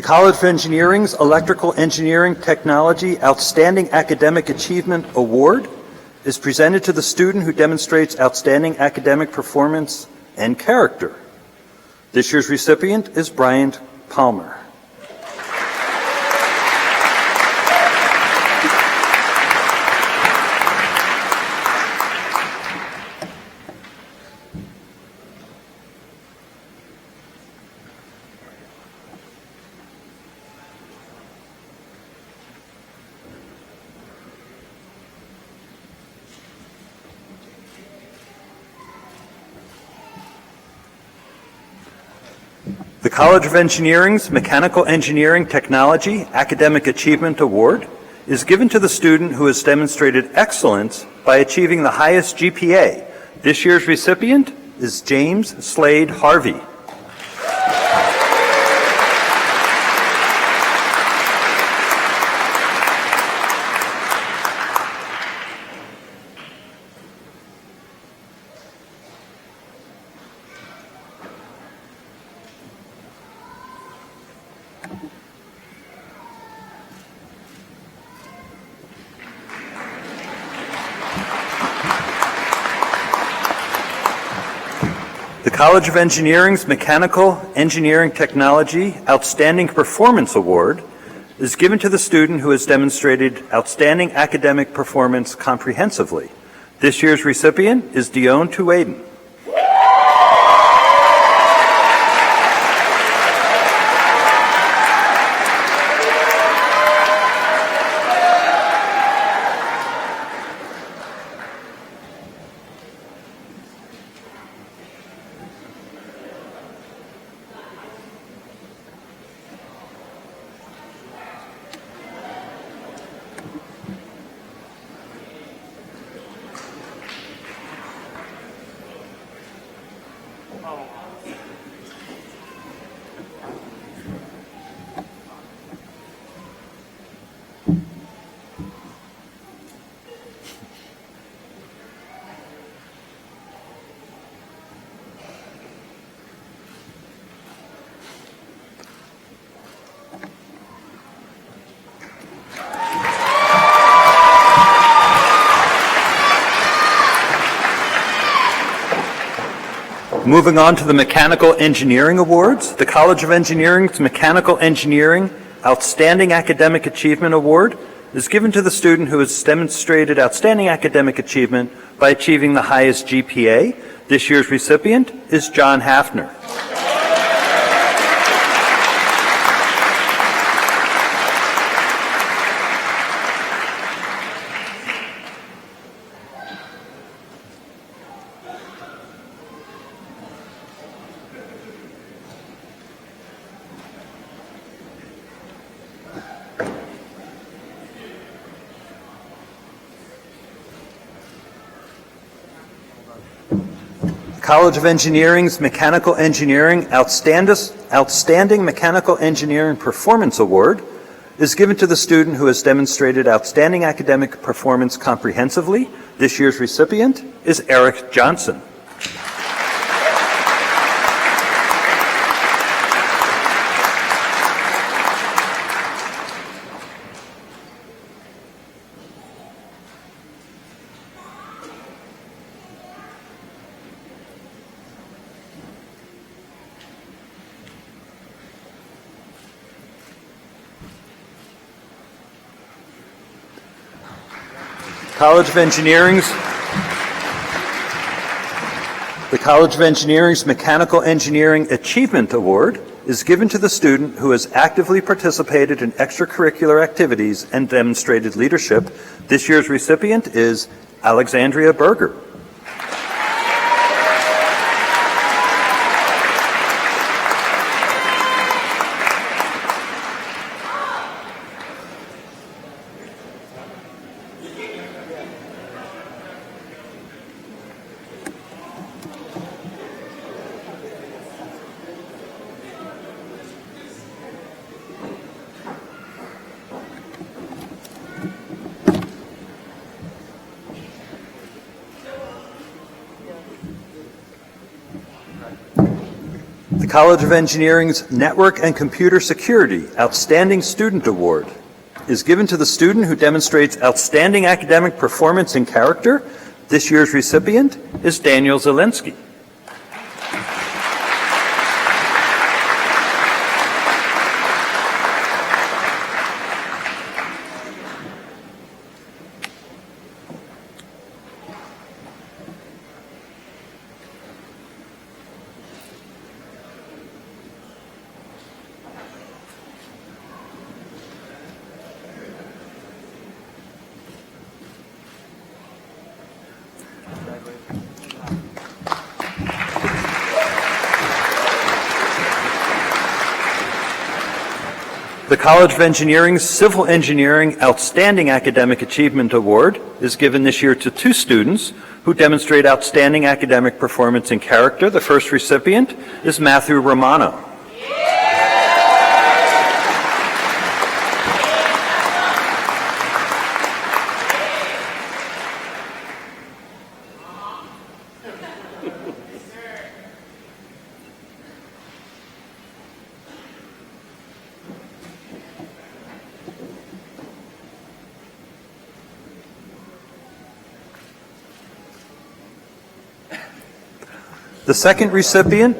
College of Engineering's Electrical Engineering Technology Outstanding Academic Achievement Award is presented to the student who demonstrates outstanding academic performance and character. This year's recipient is Bryant Palmer. The College of Engineering's Mechanical Engineering Technology Academic Achievement Award is given to the student who has demonstrated excellence by achieving the highest GPA. This year's recipient is James Slade Harvey. The College of Engineering's Mechanical Engineering Technology Outstanding Performance Award is given to the student who has demonstrated outstanding academic performance comprehensively. This year's recipient is Dione Tuaden. Moving on to the Mechanical Engineering Awards, the College of Engineering's Mechanical Engineering Outstanding Academic Achievement Award is given to the student who has demonstrated outstanding academic achievement by achieving the highest GPA. This year's recipient is John Hafner. College of Engineering's Mechanical Engineering Outstanding Mechanical Engineering Performance Award is given to the student who has demonstrated outstanding academic performance comprehensively. This year's recipient is Eric Johnson. The College of Engineering's Mechanical Engineering Achievement Award is given to the student who has actively participated in extracurricular activities and demonstrated leadership. This year's recipient is Alexandria Berger. The College of Engineering's Network and Computer Security Outstanding Student Award is given to the student who demonstrates outstanding academic performance and character. This year's recipient is Daniel Zelensky. The College of Engineering's Civil Engineering Outstanding Academic Achievement Award is given this year to two students who demonstrate outstanding academic performance and character. The first recipient is Matthew Romano. The second recipient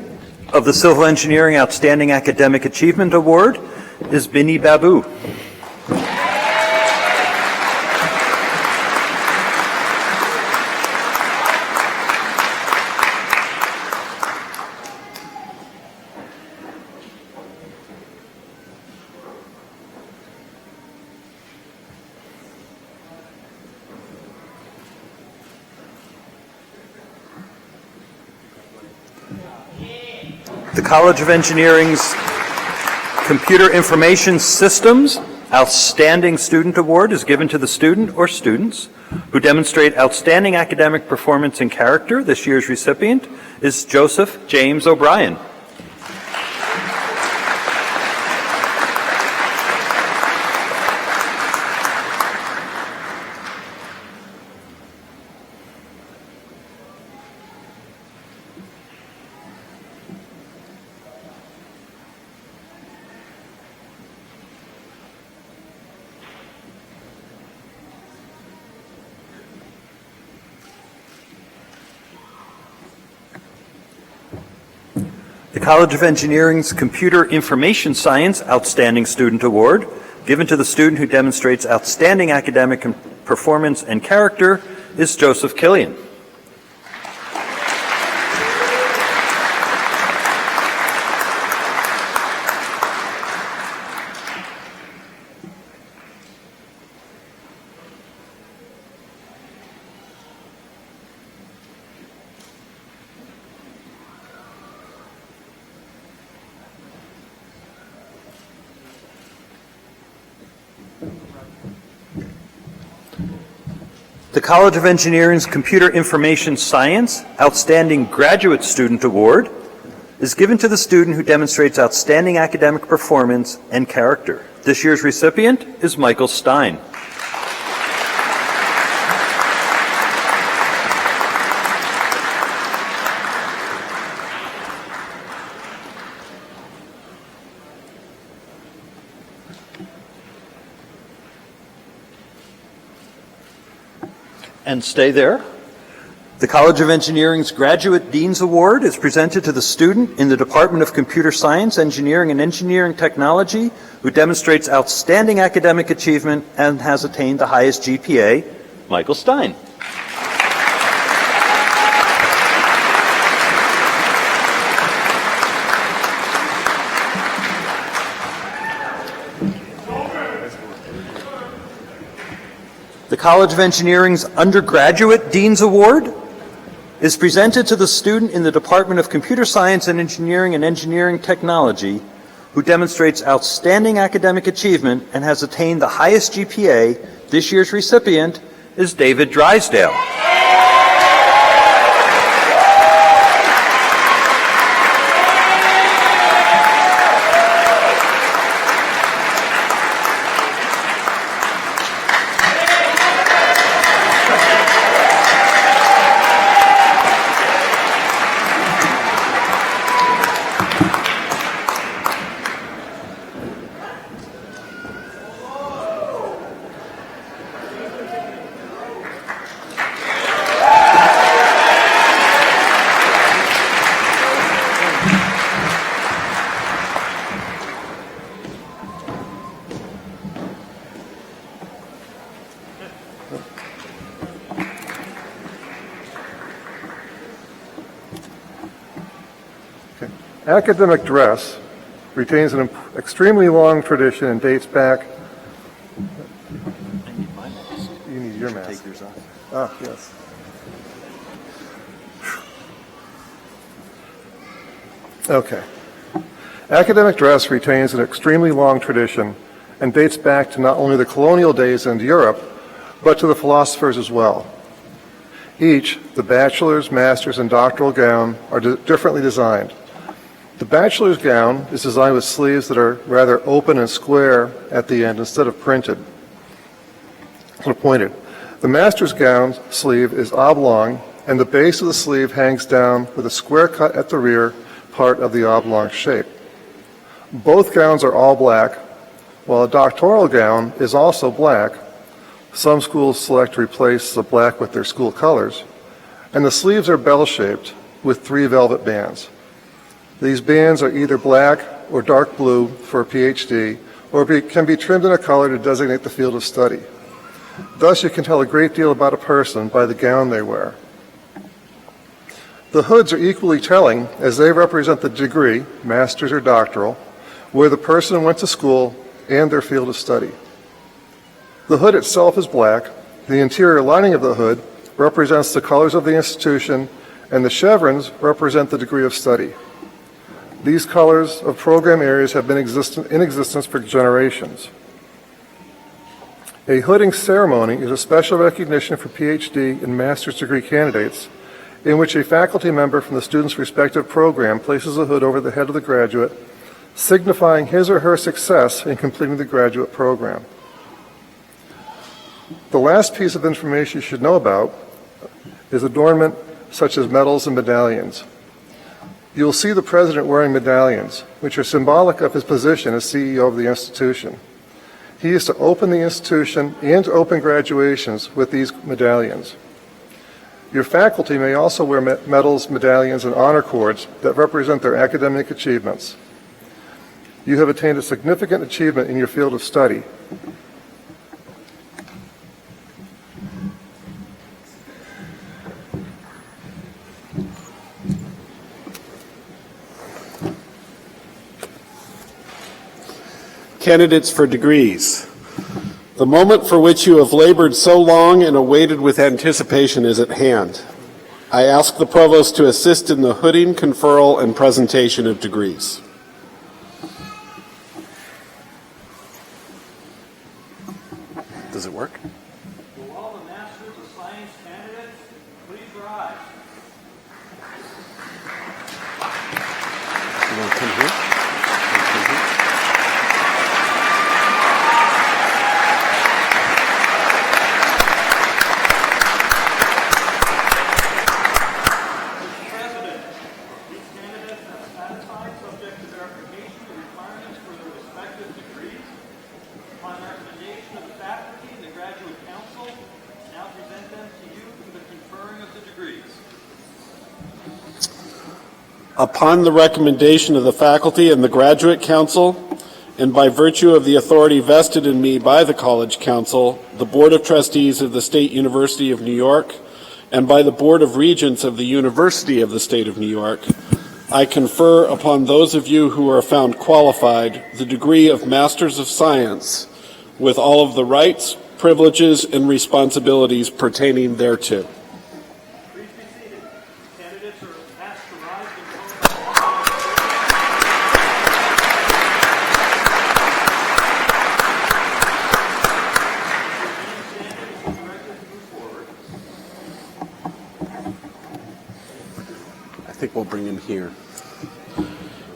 of the Civil Engineering Outstanding Academic Achievement Award is Binny Babu. The College of Engineering's Computer Information Systems Outstanding Student Award is given to the student or students who demonstrate outstanding academic performance and character. This year's recipient is Joseph James O'Brien. The College of Engineering's Computer Information Science Outstanding Student Award, given to the student who demonstrates outstanding academic performance and character, is Joseph Killian. The College of Engineering's Computer Information Science Outstanding Graduate Student Award is given to the student who demonstrates outstanding academic performance and character. This year's recipient is Michael Stein. And stay there. The College of Engineering's Graduate Dean's Award is presented to the student in the Department of Computer Science, Engineering, and Engineering Technology who demonstrates outstanding academic achievement and has attained the highest GPA, Michael Stein. The College of Engineering's Undergraduate Dean's Award is presented to the student in the Department of Computer Science and Engineering Technology who demonstrates outstanding academic achievement and has attained the highest GPA. This year's recipient is David Drysdale. Okay. Academic dress retains an extremely long tradition and dates back. You need your mask. Take yours off. Ah, yes. Okay. Academic dress retains an extremely long tradition and dates back to not only the colonial days in Europe, but to the philosophers as well. Each, the bachelor's, master's, and doctoral gown, are differently designed. The bachelor's gown is designed with sleeves that are rather open and square at the end instead of printed or pointed. The master's gown sleeve is oblong, and the base of the sleeve hangs down with a square cut at the rear part of the oblong shape. Both gowns are all black, while a doctoral gown is also black. Some schools select to replace the black with their school colors, and the sleeves are bell-shaped with 3 velvet bands. These bands are either black or dark blue for a PhD, or can be trimmed in a color to designate the field of study. Thus, you can tell a great deal about a person by the gown they wear. The hoods are equally telling, as they represent the degree, master's or doctoral, where the person went to school and their field of study. The hood itself is black. The interior lining of the hood represents the colors of the institution, and the chevrons represent the degree of study. These colors of program areas have been in existence for generations. A hooding ceremony is a special recognition for PhD and master's degree candidates in which a faculty member from the student's respective program places a hood over the head of the graduate, signifying his or her success in completing the graduate program. The last piece of information you should know about is adornment such as medals and medallions. You'll see the president wearing medallions, which are symbolic of his position as CEO of the institution. He is to open the institution and to open graduations with these medallions. Your faculty may also wear medals, medallions, and honor cords that represent their academic achievements. You have attained a significant achievement in your field of study. Candidates for degrees. The moment for which you have labored so long and awaited with anticipation is at hand. I ask the provost to assist in the hooding, conferral, and presentation of degrees. Does it work? Will all the Masters of Science candidates please rise? You want to come here? Upon the recommendation of the faculty and the graduate council, and by virtue of the authority vested in me by the College Council, the Board of Trustees of the State University of New York, and by the Board of Regents of the University of the State of New York, I confer upon those of you who are found qualified the degree of Masters of Science with all of the rights, privileges, and responsibilities pertaining thereto. I think we'll bring him here.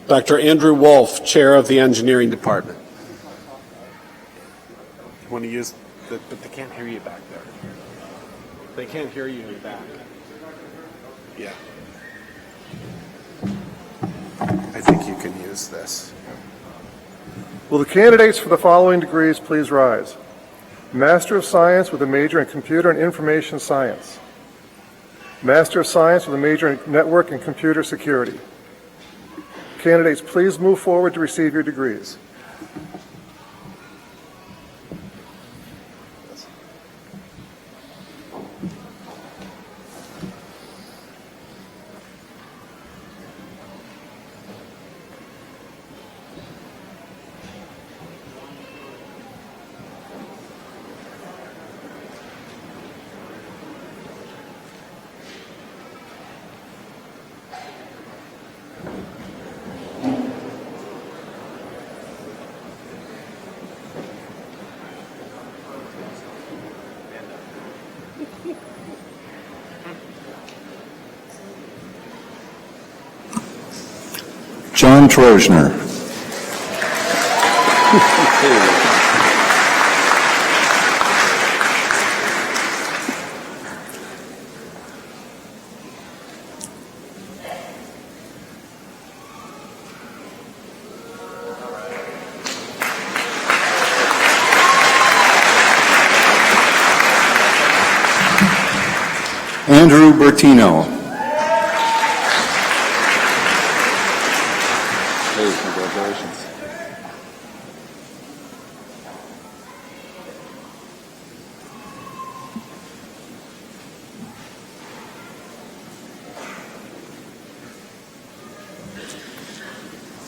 Dr. Andrew Wolf, Chair of the Engineering Department. You want to use, but they can't hear you back there. They can't hear you in the back. Yeah. I think you can use this. Will the candidates for the following degrees please rise? Master of Science with a major in Computer and Information Science. Master of Science with a major in Network and Computer Security. Candidates, please move forward to receive your degrees. John Trojner. Andrew Bertino. Hey, congratulations.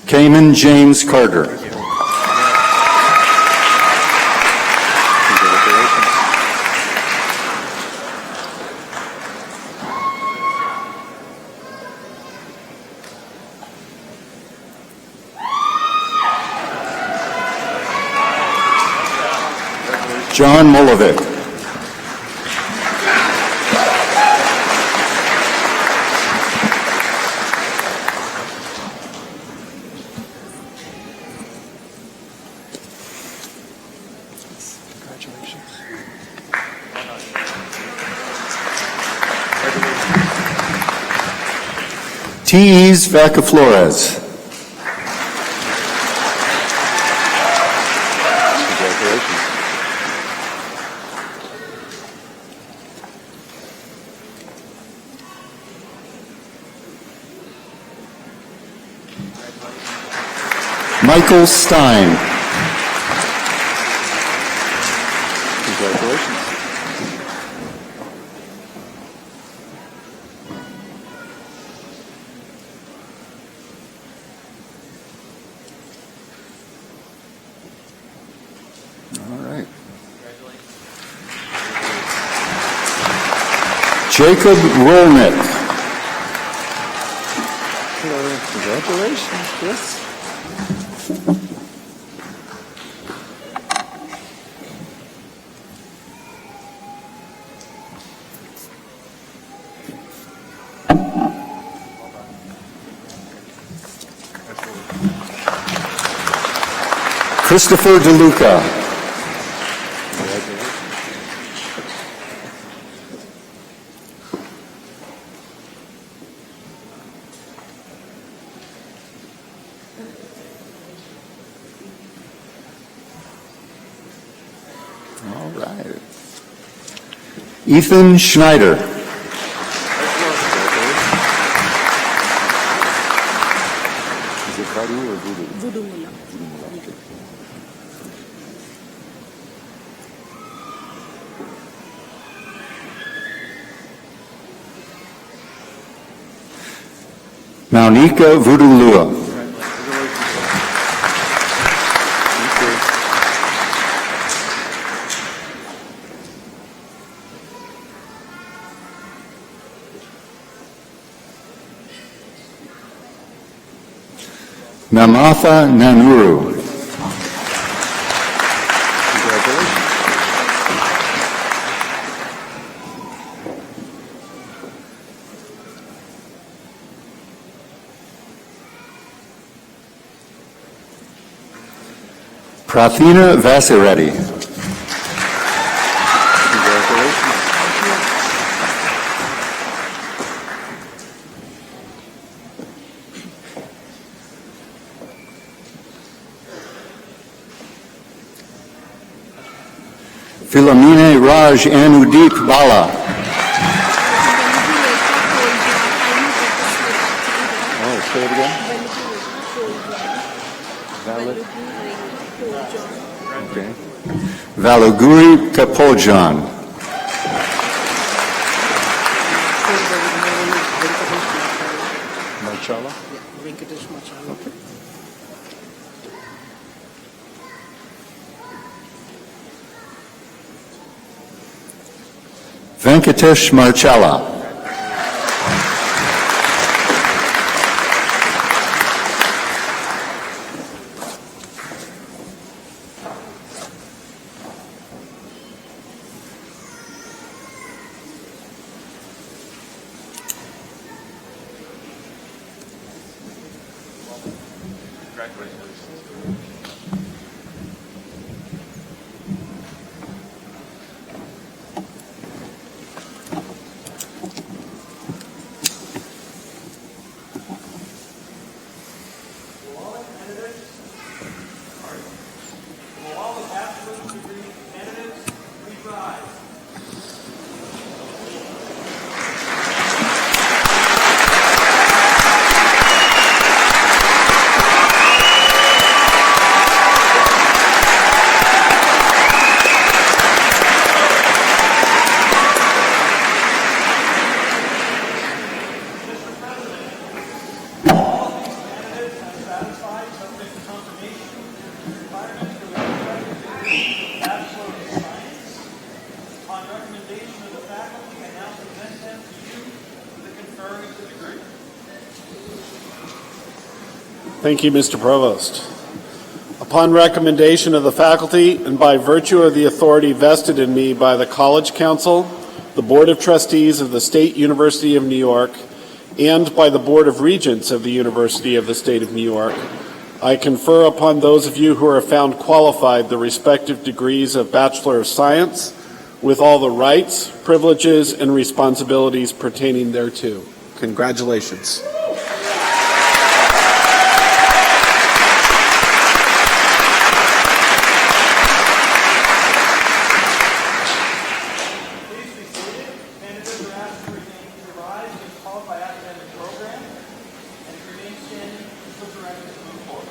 Cayman James Carter. Congratulations. John Molovic. Tees Vacaflores. Congratulations. Michael Stein. Congratulations. All right. Jacob Rolnick. Hello. Congratulations, Chris. Christopher DeLuca. All right. Ethan Schneider. Is it Voodoo or Voodoo? Voodoo Mula. Okay. Maunika Vudulua. Namatha Nanuru. Congratulations. Prathina Vasireddy. Congratulations. Philomene Raj Anudeep Bala. Oh, say it again. Valid. Okay. Valaguri Kapojan. Marchala. Venkatesh Marchala. Will all the bachelor's degree candidates please rise? Upon recommendation of the faculty, I now present them to you for the conferring of the degree. Thank you, Mr. Provost. Upon recommendation of the faculty and by virtue of the authority vested in me by the College Council, the Board of Trustees of the State University of New York, and by the Board of Regents of the University of the State of New York, I confer upon those of you who are found qualified the respective degrees of Bachelor of Science with all the rights, privileges, and responsibilities pertaining thereto. Congratulations. Please be seated. Candidates are asked to rise and followed by academic program and to remain standing until directed to move forward.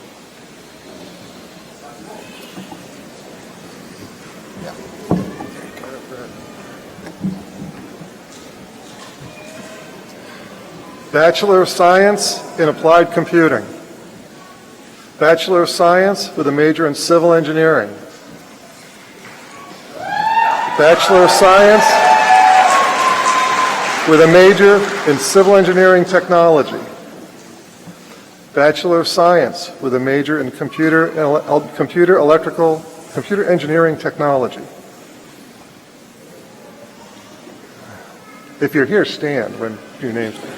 Bachelor of Science in Applied Computing. Bachelor of Science with a major in Civil Engineering. Bachelor of Science with a major in Civil Engineering Technology. Bachelor of Science with a major in Computer Engineering Technology. If you're here, stand when your name's there.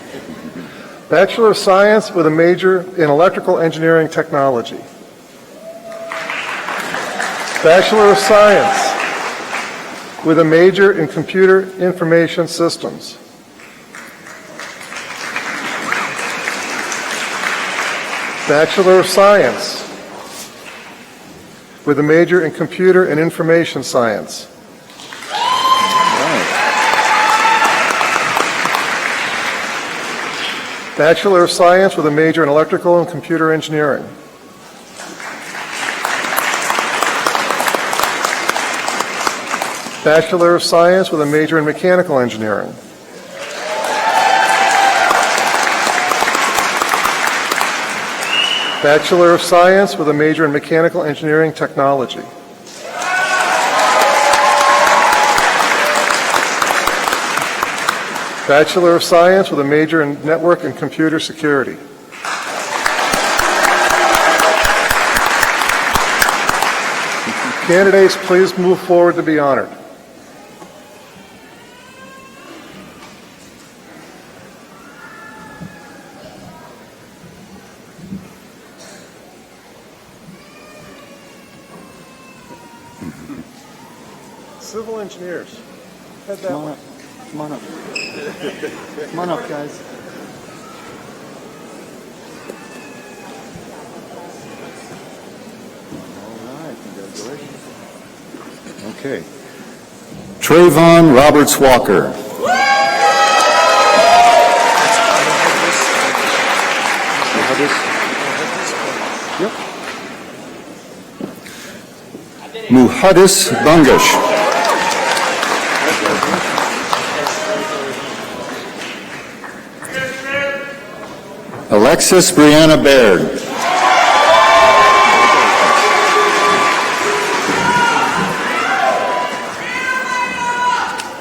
Bachelor of Science with a major in Electrical Engineering Technology. Bachelor of Science with a major in Computer Information Systems. Bachelor of Science with a major in Computer and Information Science. Bachelor of Science with a major in Electrical and Computer Engineering. Bachelor of Science with a major in Mechanical Engineering. Bachelor of Science with a major in Mechanical Engineering Technology. Bachelor of Science with a major in Network and Computer Security. Candidates, please move forward to be honored. Civil engineers, head that way. Come on up. Come on up, guys. All right, congratulations. Okay. Trayvon Roberts Walker. Yep. Muhadis Bangash. Alexis Brianna Baird.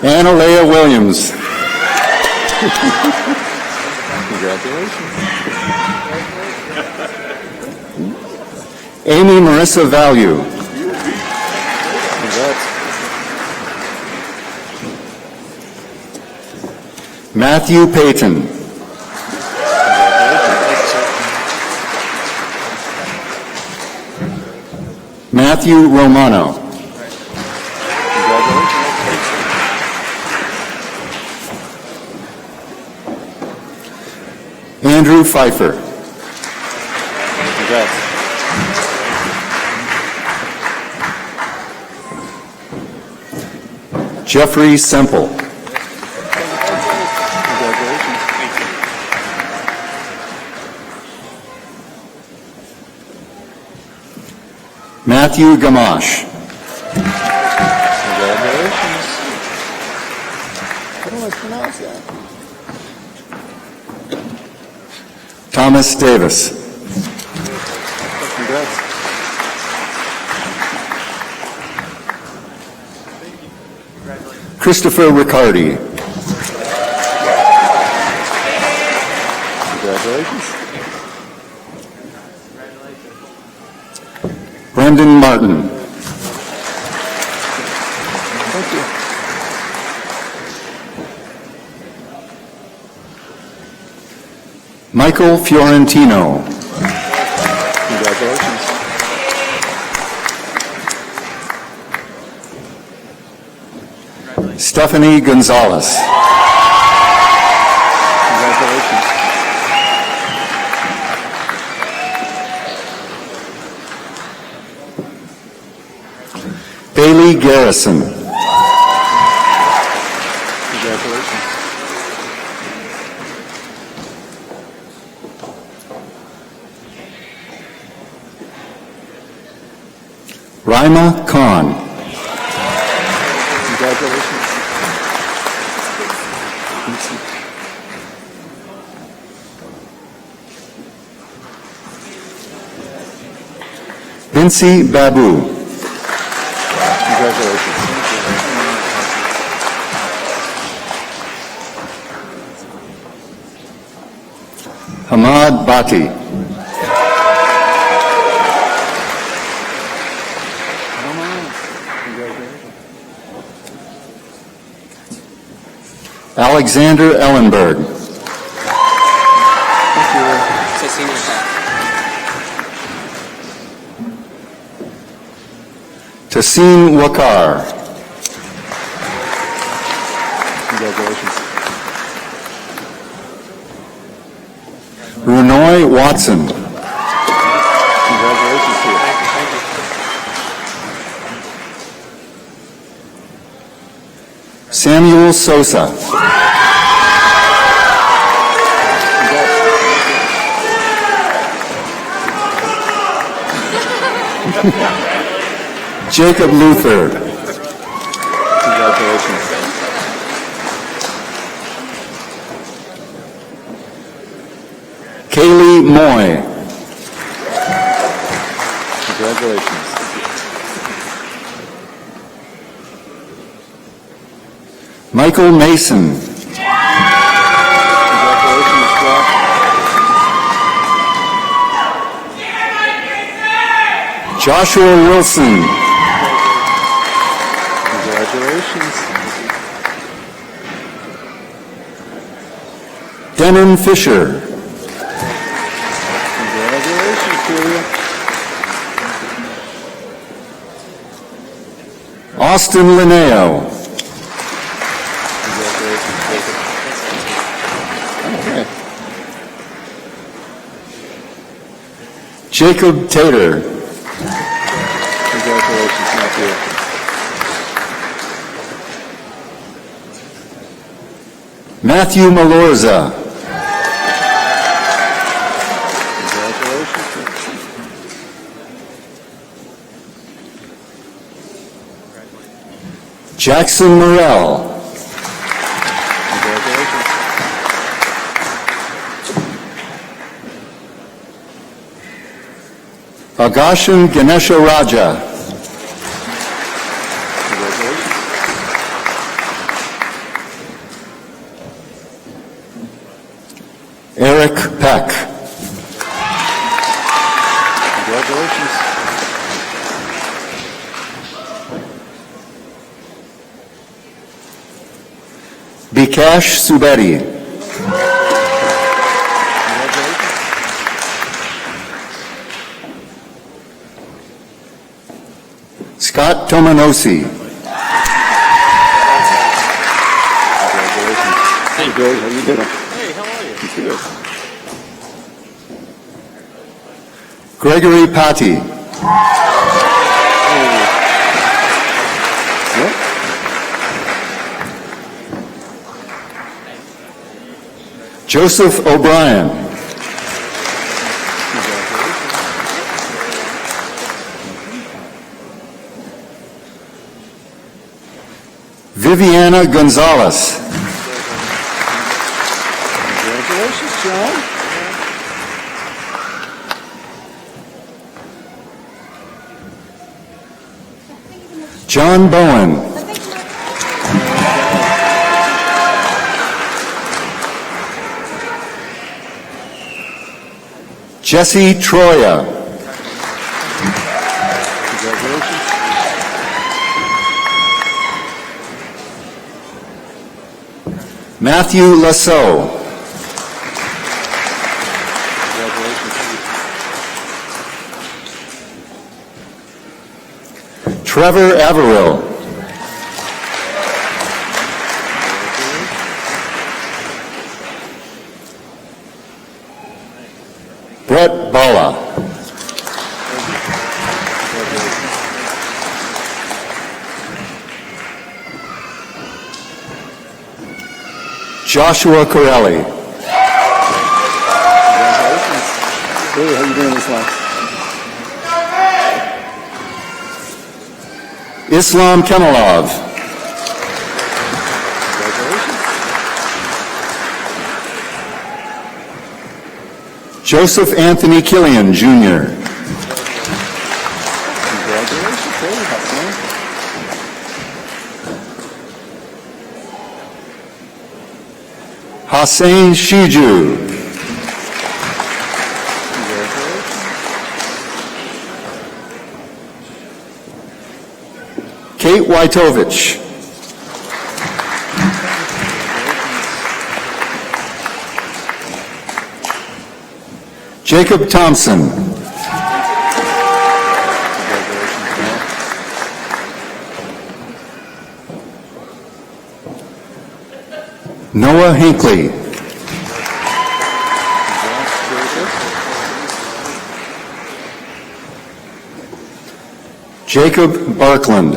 Annalea Williams. Congratulations. Amy Marissa Value. Congrats. Matthew Payton. Matthew Romano. Andrew Pfeiffer. Jeffrey Semple. Matthew Gamache. Congratulations. How do I pronounce that? Thomas Davis. Congrats. Christopher Riccardi. Congratulations. Brendan Martin. Thank you. Michael Fiorentino. Congratulations. Stephanie Gonzalez. Congratulations. Bailey Garrison. Congratulations. Rima Khan. Congratulations. Vinci Babu. Congratulations. Hamad Bati. Alexander Ellenberg. Tassim Wakar. Congratulations. Runoy Watson. Congratulations to you. Samuel Sosa. Jacob Luther. Congratulations. Kaylee Moy. Congratulations. Michael Mason. Congratulations, Scott. Joshua Wilson. Congratulations. Denon Fisher. Congratulations to you. Austin Linneo. Congratulations, Jacob. Okay. Jacob Tater. Congratulations, Matthew. Matthew Malorza. Congratulations. Jackson Morrell. Congratulations. Agashan Ganesha Raja. Congratulations. Eric Peck. Congratulations. Bikash Subedi. Congratulations. Scott Tomanosi. Hey, Greg, how you doing? Hey, how are you? Good. Gregory Patti. Yep. Joseph O'Brien. Viviana Gonzalez. Congratulations, John. John Bowen. Jesse Troya. Congratulations. Matthew Lasso. Trevor Averill. Brett Bala. Joshua Corelli. Congratulations. Hey, how you doing this month? Islam Kemalov. Joseph Anthony Killian, Jr. Congratulations. Hey, how's it going? Hossein Shiju. Kate Wojtowicz. Jacob Thompson. Noah Hinckley. Jacob Barkland.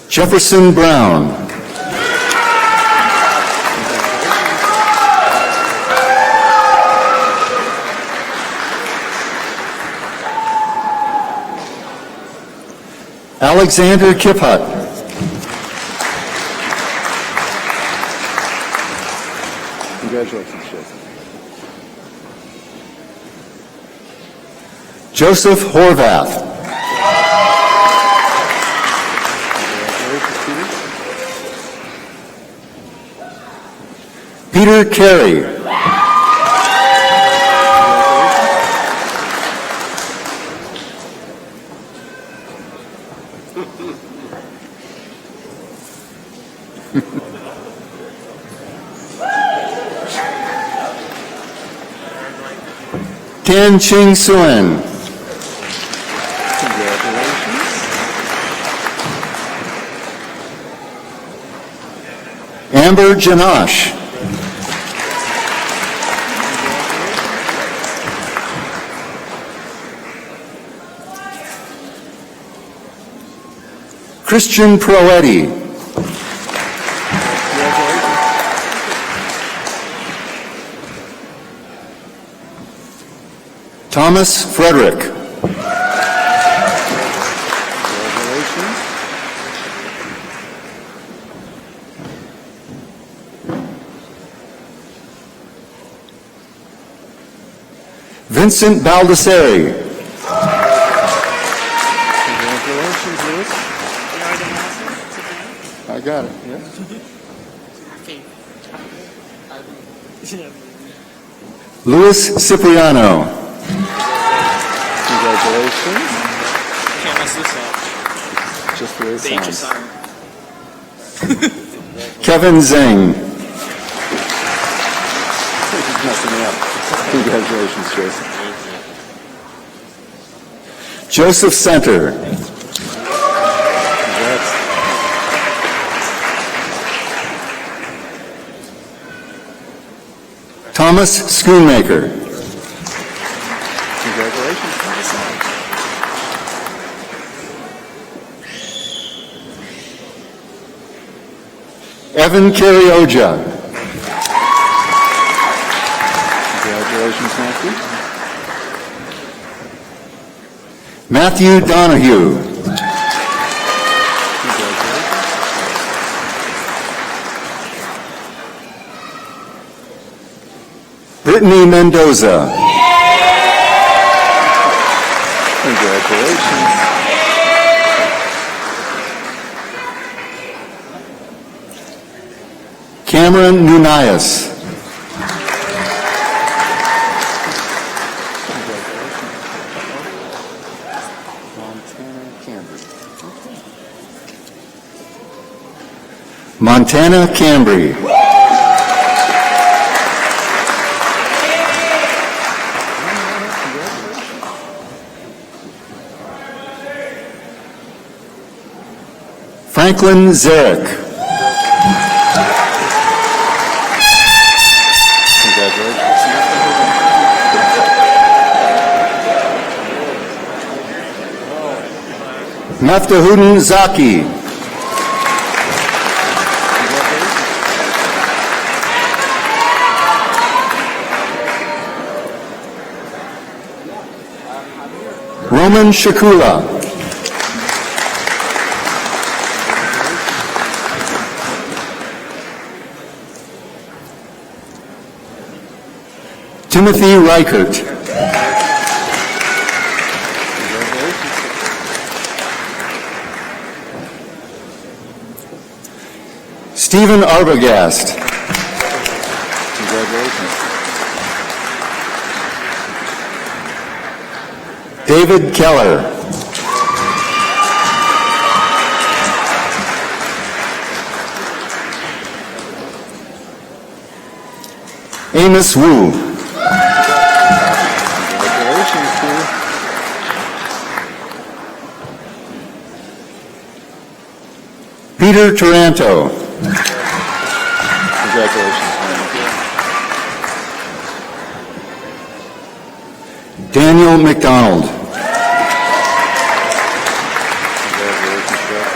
Jefferson Brown. Alexander Kiphut. Congratulations, Jason. Joseph Horvath. Peter Carey. Tian Ching Suen. Amber Janosh. Christian Proetti. Thomas Frederick. Vincent Baldessari. Congratulations, Louis. I got it, yeah. Luis Cipriano. Congratulations. Can't mess this up. Just the way it The H is sounds. silent. Kevin Zeng. Messing me up. Congratulations, Joseph. Joseph Center. Congrats. Thomas Schoonmaker. Congratulations. Evan Carioja. Congratulations, Matthew. Matthew Donahue. Brittany Mendoza. Congratulations. Cameron Nunayas. Montana Cambry. Franklin Zarek. Meftahudin Zaki. Roman Shakula. Timothy Reichert. Stephen Arbogast. Congratulations. David Keller. Amos Wu. Congratulations, Peter. Peter Taranto. Congratulations, man. Daniel McDonald. Congratulations, Brett.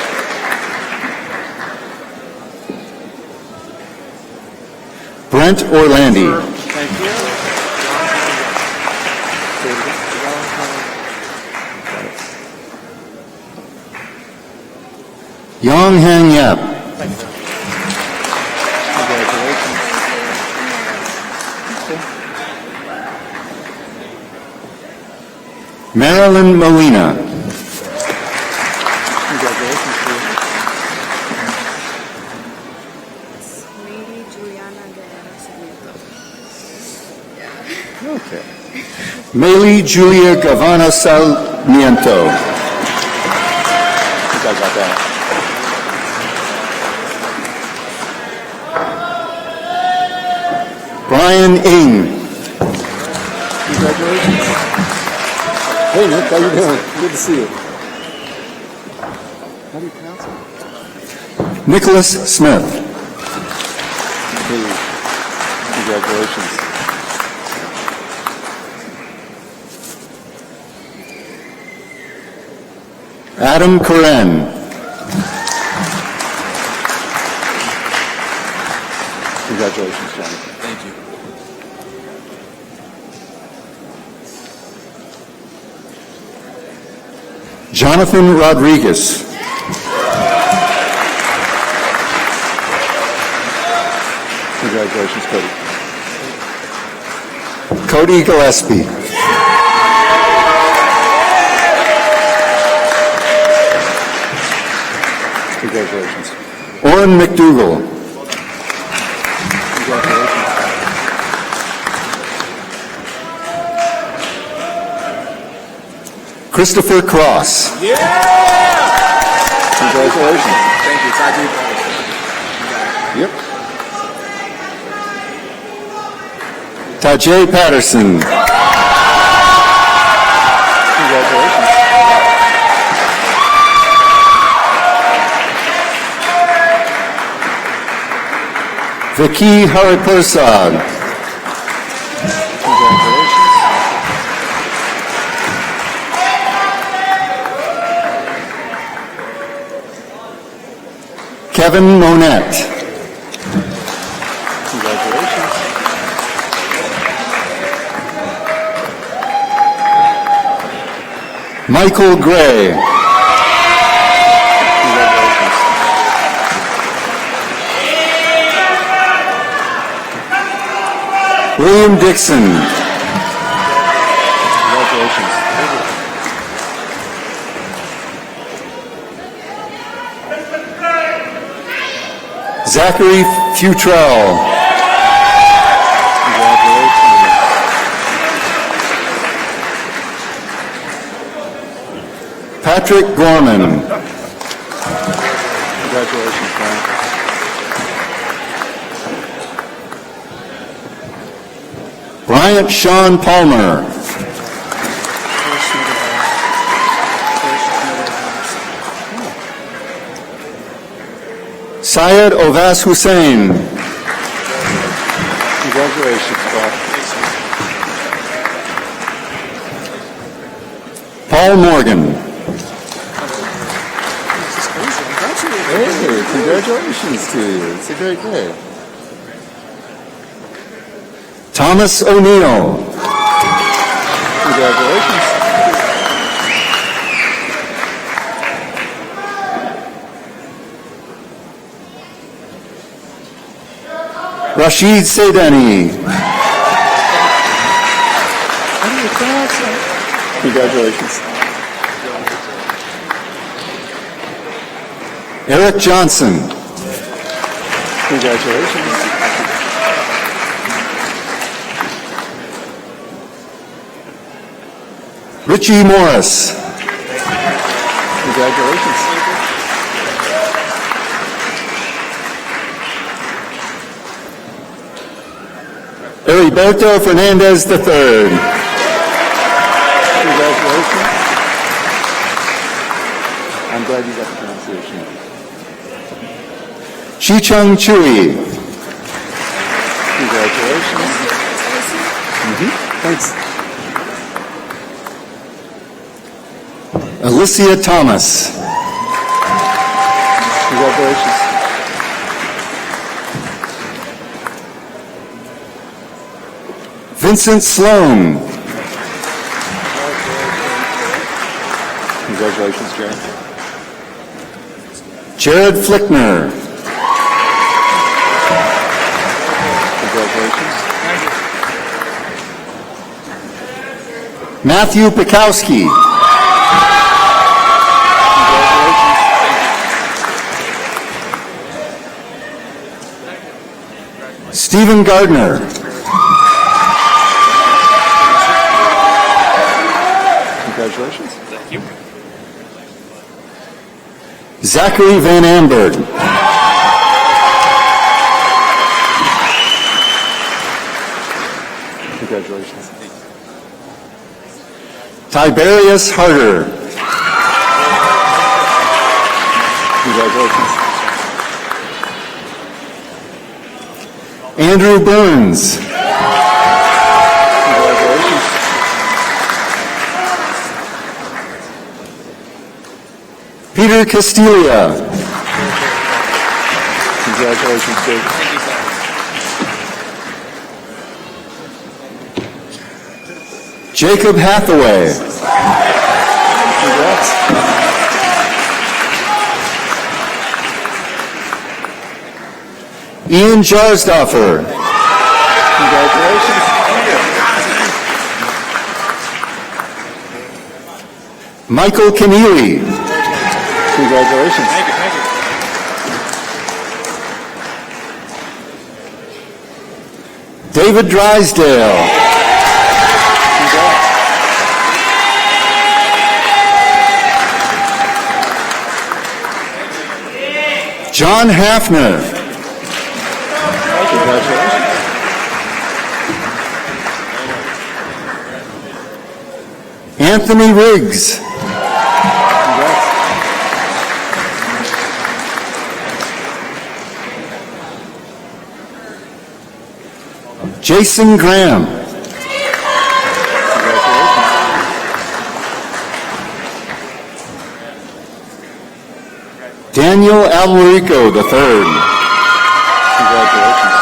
Brent Orlandi. Thank you. Yong Han Yap. Congratulations. Marilyn Molina. Congratulations, Peter. Okay. Maylee Julia Gavana Sarmiento. I think I got that. Brian Ing. Congratulations. Hey, Nick, how you doing? Good to see you. How do you pronounce it? Nicholas Smith. Hey, congratulations. Adam Koren. Congratulations, Johnny. Thank you. Jonathan Rodriguez. Congratulations, Cody. Cody Gillespie. Congratulations. Oren McDougall. Congratulations. Christopher Cross. Congratulations. Thank you. Yep. Tajay Patterson. Congratulations. Vicky Hariprasad. Congratulations. Kevin Monette. Congratulations. Michael Gray. Congratulations. William Dixon. Congratulations. Zachary Futrell. Congratulations. Patrick Gorman. Congratulations, Frank. Bryant Sean Palmer. Syed Ovas Hussain. Congratulations, Bob. Paul Morgan. Hey, congratulations to you. It's a great day. Thomas O'Neill. Congratulations. Rashid Saidani. Congratulations. Eric Johnson. Congratulations. Richie Morris. Congratulations. Heriberto Fernandez III. Congratulations. I'm glad you got the pronunciation. Chi-Chung Chui. Congratulations. Thanks. Alicia Thomas. Congratulations. Vincent Sloan. Congratulations, Jared. Jared Flickner. Congratulations. Matthew Pikowski. Stephen Gardner. Congratulations. Thank you. Zachary Van Amberg. Congratulations. Tiberius Harder. Congratulations. Andrew Burns. Congratulations. Peter Castilla. Congratulations, Dave. Jacob Hathaway. Congrats. Ian Jarsdoffer. Congratulations. Michael Keneally. Congratulations. David Drysdale. Congrats. John Hafner. Congratulations. Anthony Riggs. Jason Graham. Daniel Alarico III. Congratulations.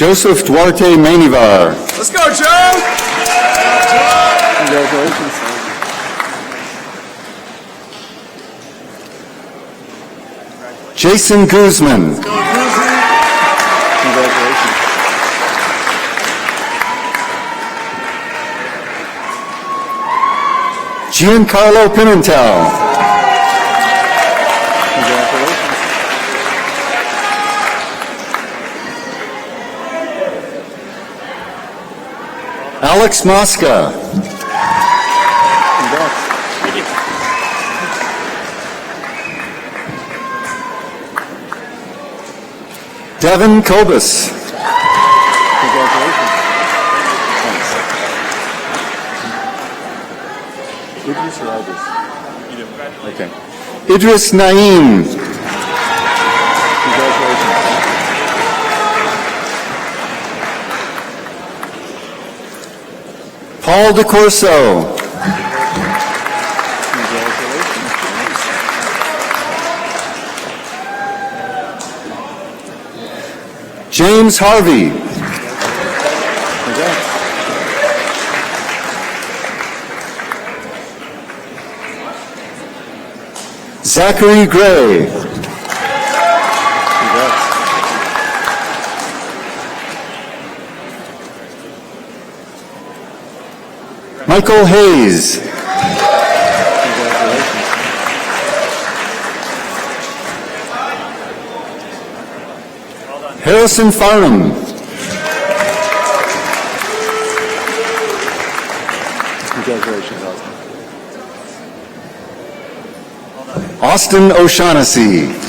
Joseph Duarte Manivar. Let's go, Joe! Congratulations. Jason Guzman. Congratulations. Giancarlo Pimentel. Congratulations. Alex Mosca. Congrats. Devin Kobus. Congratulations. Idris or Idris? Okay. Idris Naim. Congratulations. Paul DeCorso. Congratulations. James Harvey. Congrats. Zachary Gray. Congrats. Michael Hayes. Congratulations. Harrison Farnham. Congratulations, Austin. Austin O'Shaughnessy.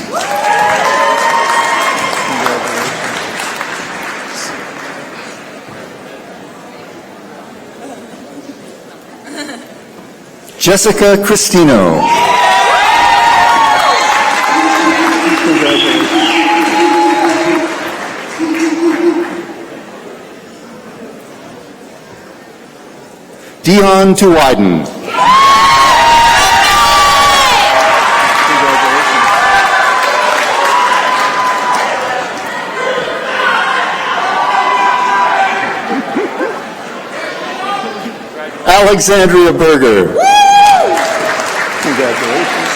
Jessica Cristino. Dion Tuwiden. Alexandria Berger. Congratulations.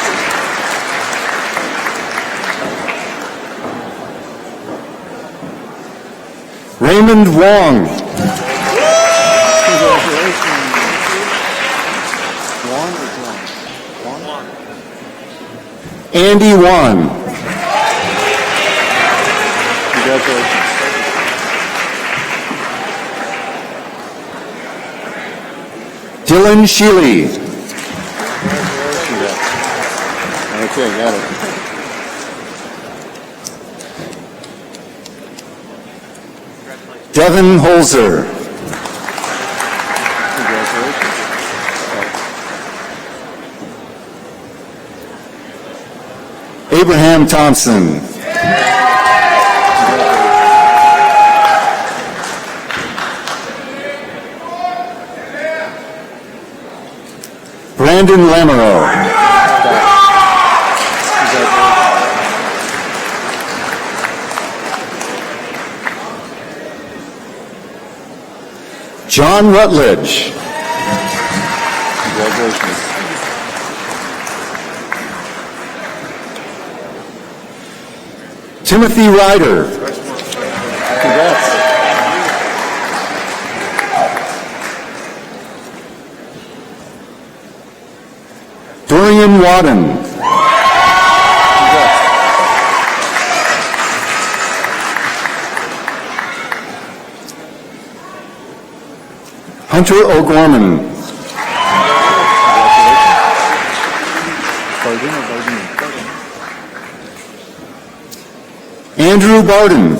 Raymond Wong. Congratulations. Juan or Juan? Juan? Andy Wan. Congratulations. Dylan Sheely. Okay, got it. Devin Holzer. Congratulations. Abraham Thompson. Brandon Lamoureux. John Rutledge. Congratulations. Timothy Ryder. Congrats. Dorian Wadden. Congrats. Hunter O'Gorman. Barden or Barden? Andrew Barden.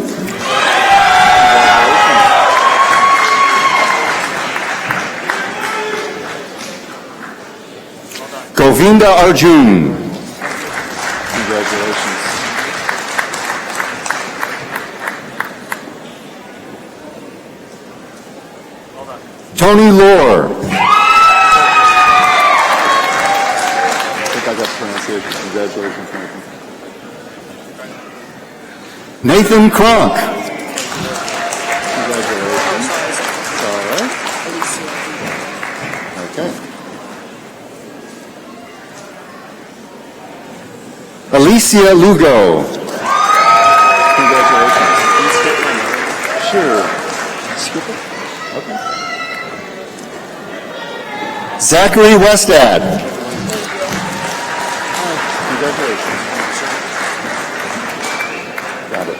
Govinda Arjun. Congratulations. Tony Lohr. I think I got the pronunciation. Congratulations, Nathan. Nathan Kronk. Congratulations. All right. Okay. Alicia Lugo. Congratulations. Can you skip one? Sure. Skip it? Okay. Zachary Westad. Congratulations. Got it.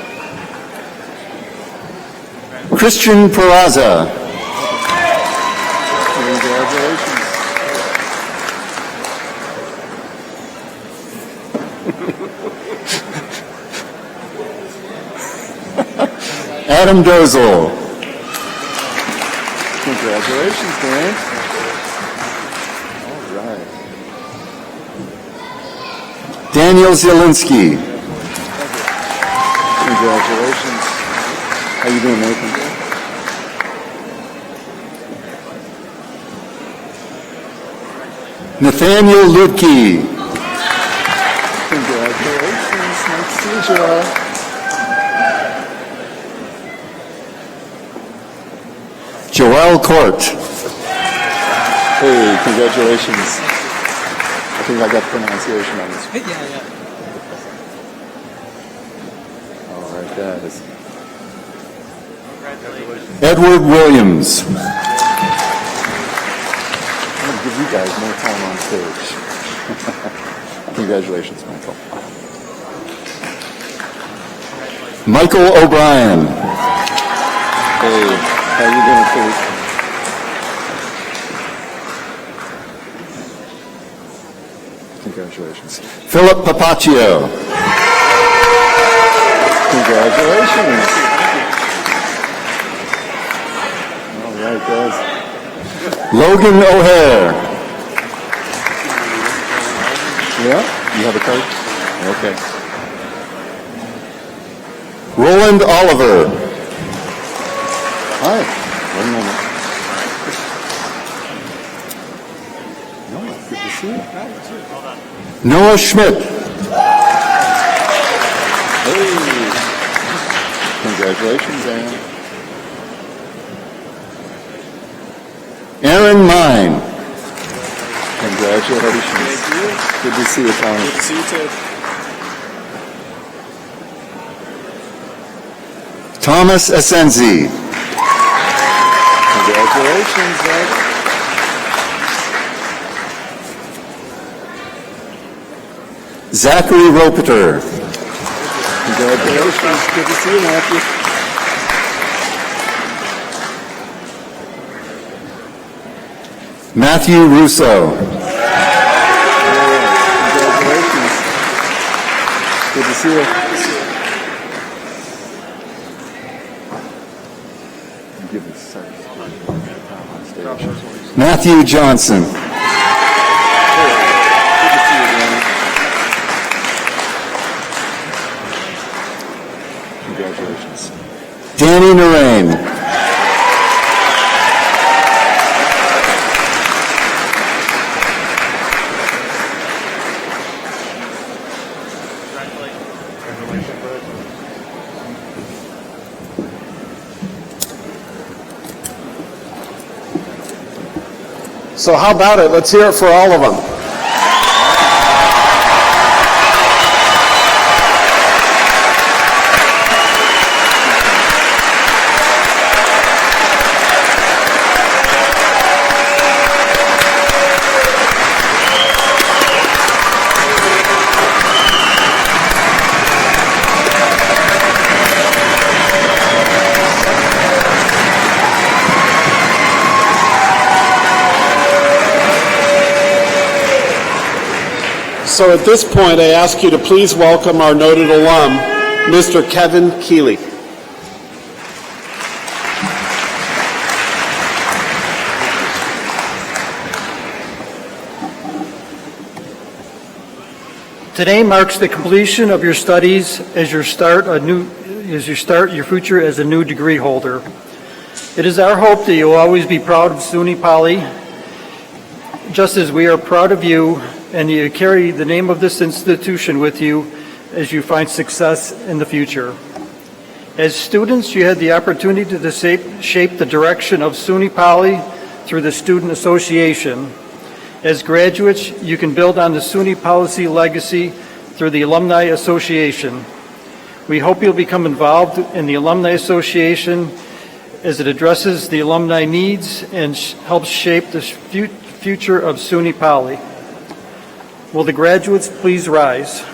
Christian Peraza. Congratulations. Adam Dozel. Congratulations, Dan. All right. Daniel Zielinski. Congratulations. How you doing, Nathan? Nathaniel Ludke. Congratulations. Nice to see you. Joel Court. Hey, congratulations. I think I got the pronunciation on this. Yeah. All right, guys. Edward Williams. I'm going to give you guys more time on stage. Congratulations, Michael. Michael O'Brien. Hey, how you doing, Kate? Congratulations. Philip Papaccio. Congratulations. All right, guys. Logan O'Hare. Yeah? You have a card? Okay. Roland Oliver. Hi. One moment. No, good to see you. Noah Schmidt. Hey. Congratulations, Ann. Aaron Mine. Congratulations. Good to see you, Tommy. Good to see you, too. Thomas Asenzi. Congratulations, Zach. Zachary Ropeter. Congratulations. Good to see you, Matthew. Matthew Russo. Congratulations. Good to see you. Give me a second. On stage. Matthew Johnson. Good to see you, Danny. Congratulations. Danny Narain. So how about it? Let's hear it for all of them. So at this point, I ask you to please welcome our noted alum, Mr. Kevin Keeley. Today marks the completion of your studies as you start your future as a new degree holder. It is our hope that you'll always be proud of SUNY Poly, just as we are proud of you, and you carry the name of this institution with you as you find success in the future. As students, you had the opportunity to shape the direction of SUNY Poly through the Student Association. As graduates, you can build on the SUNY policy legacy through the Alumni Association. We hope you'll become involved in the Alumni Association as it addresses the alumni needs and helps shape the future of SUNY Poly. Will the graduates please rise?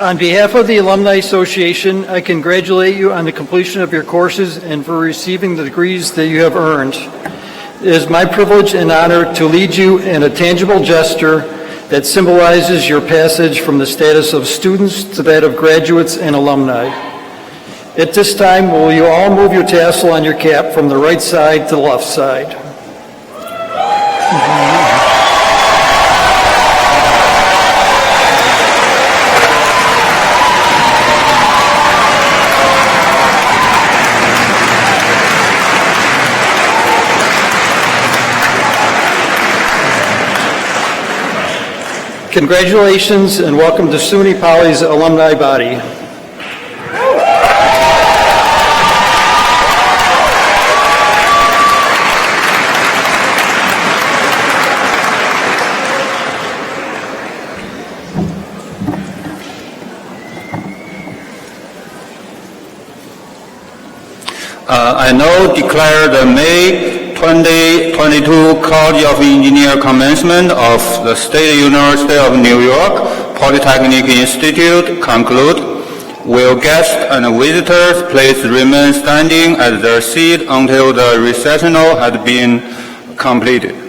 On behalf of the Alumni Association, I congratulate you on the completion of your courses and for receiving the degrees that you have earned. It is my privilege and honor to lead you in a tangible gesture that symbolizes your passage from the status of students to that of graduates and alumni. At this time, will you all move your tassel on your cap from the right side to the left side? Congratulations and welcome to SUNY Poly's alumni body. I now declare the May 2022 College of Engineering commencement of the State University of New York Polytechnic Institute conclude. Will guests and visitors please remain standing at their seat until the recessional has been completed.